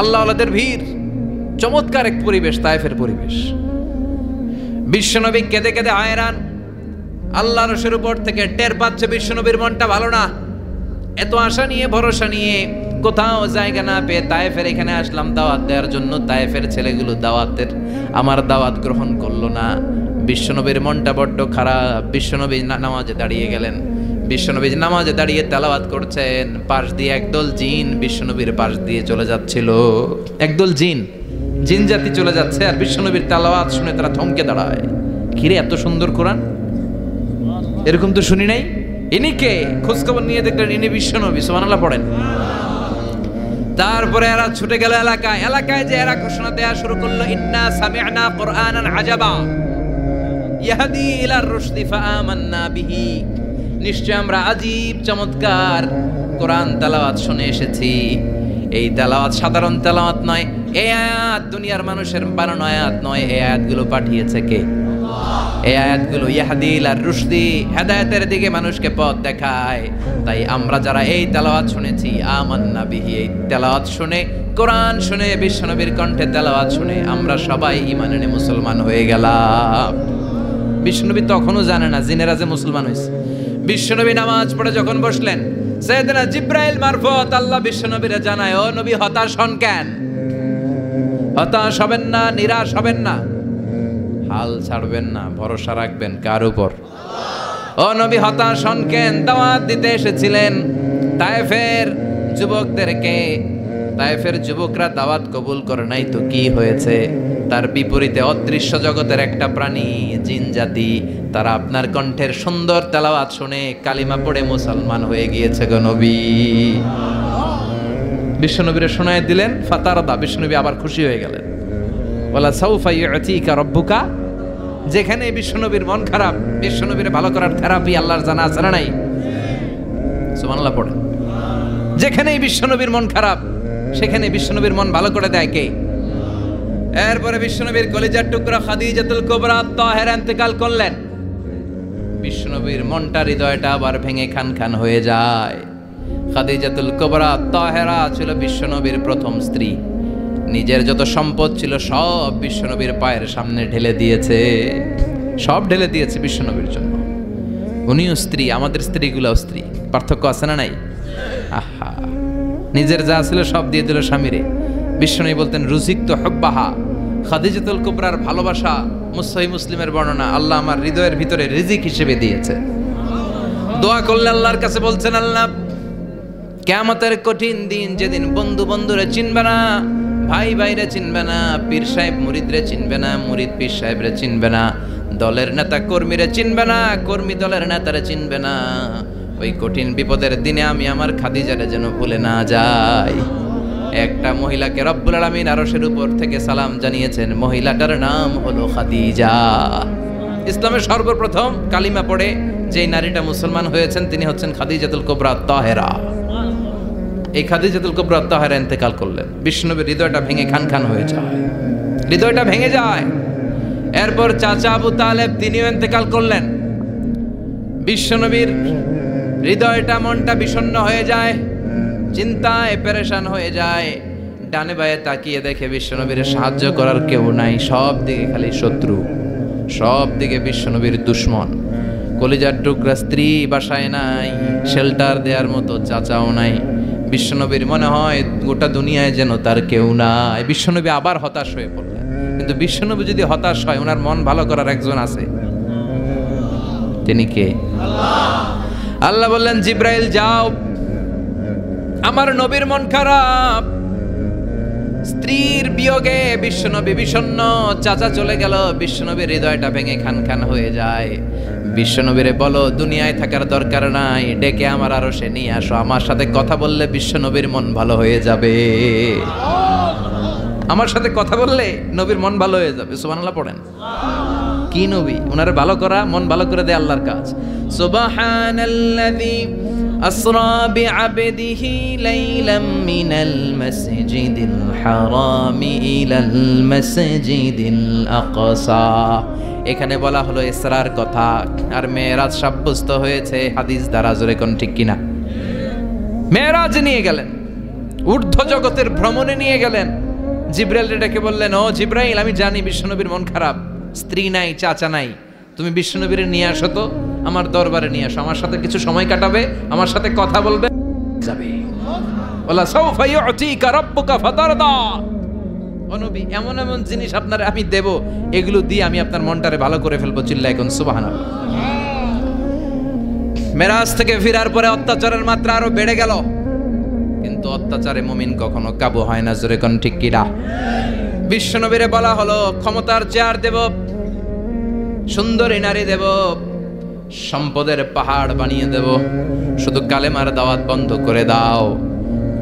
আল্লাহ আল্লাহদের ভিড়, চমৎকার এক পরিবেশ তায়েফের পরিবেশ। বিশ্বনবী কেঁদে কেঁদে হায়রান। আল্লাহ রসের উপর থেকে টের পাচ্ছে বিশ্বনবীর মনটা ভালো না। এত আশা নিয়ে ভরসা নিয়ে কোথাও জায়গা না পেয়ে তায়েফের এখানে আসলাম দাওয়াত দেওয়ার জন্য। তায়েফের ছেলেগুলো আমার দাওয়াত গ্রহণ করলো না। বিশ্বনবীর মনটা বড্ড খারাপ। বিশ্বনবী নামাজে দাঁড়িয়ে গেলেন। বিশ্বনবী নামাজে দাঁড়িয়ে তেলাওয়াত করছেন। পাশ দিয়ে একদল জিন বিশ্বনবীর পাশ দিয়ে চলে যাচ্ছিল। একদল জিন জাতি চলে যাচ্ছে, আর বিশ্বনবীর তেলাওয়াত শুনে তারা থমকে দাঁড়ায়। কিরে, এত সুন্দর কোরআন, এরকম তো শুনি নাই। ইনি কে? খোঁজখবর নিয়ে দেখলেন ইনি বিশ্বনবী। সুবহানাল্লাহ পড়েন। তারপরে এরা ছুটে গেল এলাকায় যে এরা ঘোষণা দেয়া শুরু করলো, ইন্না সামি'না কুরআনান আজাবা ইয়াহদি ইলার রুশদি ফাআমান্না বিহি। নিশ্চয় আমরা আজীব চমৎকার কোরআন তেলাওয়াত শুনে এসেছি। এই তেলাওয়াত সাধারণ তেলাওয়াত নয়, এই আয়াত দুনিয়ার মানুষের বানানো আয়াত নয়। এই আয়াতগুলো পাঠিয়েছে কে? এই আয়াতগুলো ইয়াহদি ইলার রুশদি, হেদায়েতের দিকে মানুষকে পথ দেখায়। তাই আমরা যারা এই তেলাওয়াত শুনেছি, আমান্না বিহি, এই তেলাওয়াত শুনে, কোরআন শুনে, বিশ্বনবীর কণ্ঠে তেলাওয়াত শুনে আমরা সবাই ঈমান এনে মুসলমান হয়ে গেলাম। বিশ্বনবী তখনও জানে না জিনেরা যে মুসলমান হয়েছে। বিশ্বনবী নামাজ পড়ে যখন বসলেন, সাইয়েদনা জিব্রাইল মারফত আল্লাহ বিশ্বনবীরে জানায়, ও নবী হতাশ হন কেন? হতাশ হবেন না, নিরাশ হবেন না, হাল ছাড়বেন না, ভরসা রাখবেন কার উপর? ও নবী হতাশ হন কেন? দাওয়াত দিতে এসেছিলেন তায়েফের যুবকদেরকে। তায়েফের যুবকরা দাওয়াত কবুল করে নাই তো কি হয়েছে? তার বিপরীতে অদৃশ্য জগতের একটা প্রাণী, জিন জাতি, তারা আপনার কণ্ঠের সুন্দর তেলাওয়াত শুনে কালিমা পড়ে মুসলমান হয়ে গিয়েছে গো নবী। বিশ্বনবীরে শোনায় দিলেন। ফাতারদা, বিশ্বনবী আবার খুশি হয়ে গেলেন। ওয়ালা সাউফা ইউতিকা রাব্বুকা। যেখানে বিশ্বনবীর মন খারাপ, বিশ্বনবীর ভালো করার থেরাপি আল্লাহর জানা আছে না নাই? সুবহানাল্লাহ পড়ে। যেখানেই বিশ্বনবীর মন খারাপ, সেখানে বিশ্বনবীর মন ভালো করে দেয় কে? এরপরে বিশ্বনবীর কলিজার টুকরা খাদিজাতুল কুবরা তাহেরা ইন্তেকাল করলেন। বিশ্বনবীর মনটা, হৃদয়টা আবার ভেঙে খান খান হয়ে যায়। খাদিজাতুল কুবরা তাহেরা ছিল বিশ্বনবীর প্রথম স্ত্রী। নিজের যত সম্পদ ছিল সব বিশ্বনবীর পায়ের সামনে ঢেলে দিয়েছে, সব ঢেলে দিয়েছে বিশ্বনবীর জন্য। উনিও স্ত্রী, আমাদের স্ত্রীগুলোও স্ত্রী। পার্থক্য আছে না নাই? আহা, নিজের যা ছিল সব দিয়ে দিল স্বামীরে। বিশ্বনবী বলতেন, রুজিকতু হুব্বাহা। খাদিজাতুল কুবরার ভালোবাসা সহিহ মুসলিমের বর্ণনা, আল্লাহ আমার হৃদয়ের ভিতরে রিজিক হিসেবে দিয়েছে। দোয়া করলে আল্লাহর কাছে বলছেন, আল্লাহ কিয়ামতের কঠিন দিন, যেদিন বন্ধু বন্ধুরে চিনবে না, ভাই ভাইরে চিনবে না, পীর সাহেব মুরিদরে চিনবে না, মুরিদ পীর সাহেবরে চিনবে না, দলের নেতা কর্মীরে চিনবে না, কর্মী দলের নেতারে চিনবে না, ওই কঠিন বিপদের দিনে আমি আমার খাদিজারে যেন ভুলে না যাই। একটা মহিলাকে রব্বুল আলামিন আরশের উপর থেকে সালাম জানিয়েছেন, মহিলাটার নাম হলো খাদিজা। ইসলামের সর্বপ্রথম কালিমা পড়ে যেই নারীটা মুসলমান হয়েছেন তিনি হচ্ছেন খাদিজাতুল কুবরা তাহেরা। এই খাদিজাতুল কুবরা তাহেরা ইন্তেকাল করলেন। বিশ্বনবীর হৃদয়টা ভেঙে খান খান হয়ে যায়, হৃদয়টা ভেঙে যায়। এরপর চাচা আবু তালেব তিনিও ইন্তেকাল করলেন। বিশ্বনবীর হৃদয়টা, মনটা বিষণ্ণ হয়ে যায়, চিন্তায় পেরেশান হয়ে যায়। ডানে বায়ে তাকিয়ে দেখে বিশ্বনবীর সাহায্য করার কেউ নাই, সব দিকে খালি শত্রু, সব দিকে বিশ্বনবীর দুশ্মন। কলিজার টুকরা স্ত্রী বাসায় নাই, শেল্টার দেওয়ার মতো চাচাও নাই। বিশ্বনবীর মনে হয় গোটা দুনিয়ায় যেন তার কেউ নাই। বিশ্বনবী আবার হতাশ হয়ে পড়লেন। কিন্তু বিশ্বনবী যদি হতাশ হয়, ওনার মন ভালো করার একজন আছে। তিনি কে? আল্লাহ বললেন, জিব্রাইল যাও, আমার নবীর মন খারাপ, স্ত্রীর বিয়োগে বিশ্বনবী বিষণ্ণ, চাচা চলে গেল, বিশ্বনবীর হৃদয়টা ভেঙে খান খান হয়ে যায়। বিশ্বনবীরে বলো দুনিয়ায় থাকার দরকার নাই, ডেকে আমার আরশে নিয়ে আসো, আমার সাথে কথা বললে বিশ্বনবীর মন ভালো হয়ে যাবে। আমার সাথে কথা বললে নবীর মন ভালো হয়ে যাবে। সুবহানাল্লাহ পড়েন। কি নবী, ওনারে ভালো করা, মন ভালো করে দেয় আল্লাহর কাজ। সুবহানাল্লাযী আসরা বিআবদিহি লাইলাম মিনাল মাসজিদিল হারামি ইলাল মাসজিদিল আকসা। এখানে বলা হলো ইসরার কথা, আর মেরাজ সাব্যস্ত হয়েছে হাদিস দ্বারা। জোরে কোন ঠিক কিনা? মেরাজ নিয়ে গেলেন, ঊর্ধ্ব জগতের ভ্রমণে নিয়ে গেলেন। জিব্রাইল ডেকে বললেন, ও জিব্রাইল, আমি জানি বিশ্বনবীর মন খারাপ, স্ত্রী নাই, চাচা নাই, তুমি বিশ্বনবীর নিয়ে আসো তো, আমার দরবারে নিয়ে আসো, আমার সাথে কিছু সময় কাটাবে, আমার সাথে কথা বলবে, যাবে। ওয়ালা সাউফা ইউতিকা রাব্বুকা ফাতারদা। ও নবী, এমন এমন জিনিস আপনার আমি দেব, এগুলো দিয়ে আমি আপনার মনটারে ভালো করে ফেলবো। চিল্লায় কোন সুবহানাল্লাহ। মেরাজ থেকে ফেরার পরে অত্যাচারের মাত্রা আরো বেড়ে গেল, কিন্তু অত্যাচারে মুমিন কখনো কাবু হয় না। জোরে কোন ঠিক কিনা? বিশ্বনবীরে বলা হলো, ক্ষমতার চেয়ার দেব, সুন্দরী নারী দেব, সম্পদের পাহাড় বানিয়ে দেব, শুধু কালেমার দাওয়াত বন্ধ করে দাও।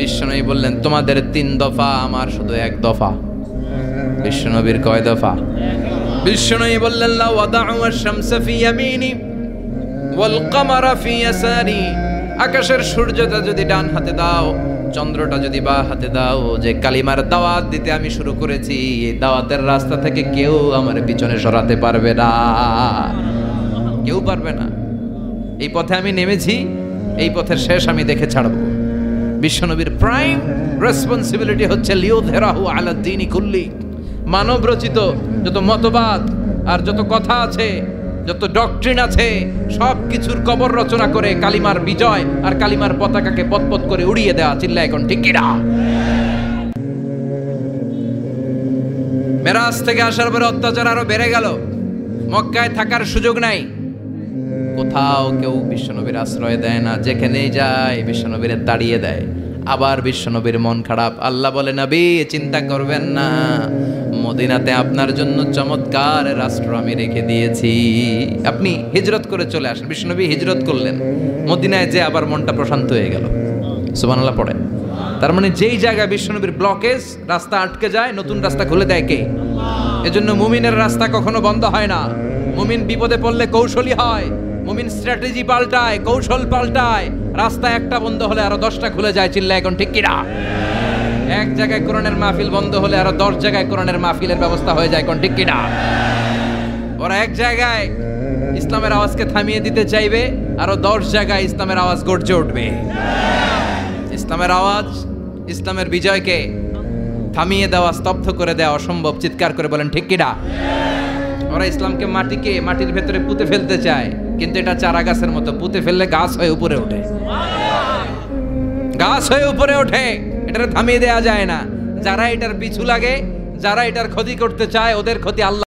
বিশ্বনবী বললেন, তোমাদের 3 দফা, আমার শুধু 1 দফা। বিশ্বনবীর কয় দফা? বিশ্বনবী বললেন, লা ওয়াদাউ আশ-শামসা ফি ইয়ামিনি ওয়াল কামারা ফি ইয়াসারি। আকাশের সূর্যটা যদি ডান হাতে দাও, চন্দ্রটা যদি বাঁ হাতে দাও, যে কালিমার দাওয়াত দিতে আমি শুরু করেছি, এই দাওয়াতের রাস্তা থেকে কেউ আমার পিছনে সরাতে পারবে না, কেউ পারবে না। এই পথে আমি নেমেছি, এই পথের শেষ আমি দেখে ছাড়ব। বিশ্বনবীর প্রাইম রেসপন্সিবিলিটি হচ্ছে লিউযহিরাহু আলা দ্বীনি কুল্লি। মানব রচিত যত মতবাদ আর যত কথা আছে, যত ডক্ট্রিন আছে, সব কিছুর কবর রচনা করে কালিমার বিজয় আর কালিমার পতাকাকে পতপত করে উড়িয়ে দেওয়া। চিল্লা এখন ঠিক কিনা? মেরাজ থেকে আসার পরে অত্যাচার আরো বেড়ে গেল, মক্কায় থাকার সুযোগ নাই, কোথাও কেউ বিশ্বনবীর আশ্রয় দেয় না, যেখানেই যায় বিশ্বনবীর তাড়িয়ে দেয়। আবার বিশ্বনবীর মন খারাপ। আল্লাহ বলে, নবী চিন্তা করবেন না, মদিনাতে আপনার জন্য চমৎকার রাষ্ট্র আমি রেখে দিয়েছি, আপনি হিজরত করে চলে আসেন। বিশ্বনবী হিজরত করলেন, মদিনায় যে আবার মনটা প্রশান্ত হয়ে গেল। সুবহানাল্লাহ পড়ে। তার মানে যেই জায়গায় বিশ্বনবীর ব্লকেজ, রাস্তা আটকে যায়, নতুন রাস্তা খুলে দেয় কে? এজন্য মুমিনের রাস্তা কখনো বন্ধ হয় না। মুমিন বিপদে পড়লে কৌশলী হয়, মুমিন স্ট্র্যাটেজি পাল্টায়, কৌশল পাল্টায়। রাস্তা একটা বন্ধ হলে আরো 10টা খুলে যায়। চিল্লা এখন ঠিক কিনা? এক জায়গায় কোরআনের মাহফিল বন্ধ হলে আরো 10 জায়গায় কোরআনের মাহফিলের ব্যবস্থা হয়ে যায়। কোন ঠিক কিনা? ওরা এক জায়গায় ইসলামের আওয়াজকে থামিয়ে দিতে চাইবে, আরো 10 জায়গায় ইসলামের আওয়াজ গর্জে উঠবে। ইসলামের আওয়াজ, ইসলামের বিজয়কে থামিয়ে দেওয়া, স্তব্ধ করে দেওয়া অসম্ভব। চিৎকার করে বলেন ঠিক কিনা? ওরা ইসলামকে মাটির ভেতরে পুঁতে ফেলতে চায়, কিন্তু এটা চারা গাছের মতো, পুঁতে ফেললে গাছ হয়ে উপরে ওঠে, গাছ হয়ে উপরে ওঠে, এটা থামিয়ে দেওয়া যায় না। যারা এটার পিছু লাগে, যারা এটার ক্ষতি করতে চায়, ওদের ক্ষতি আল্লাহ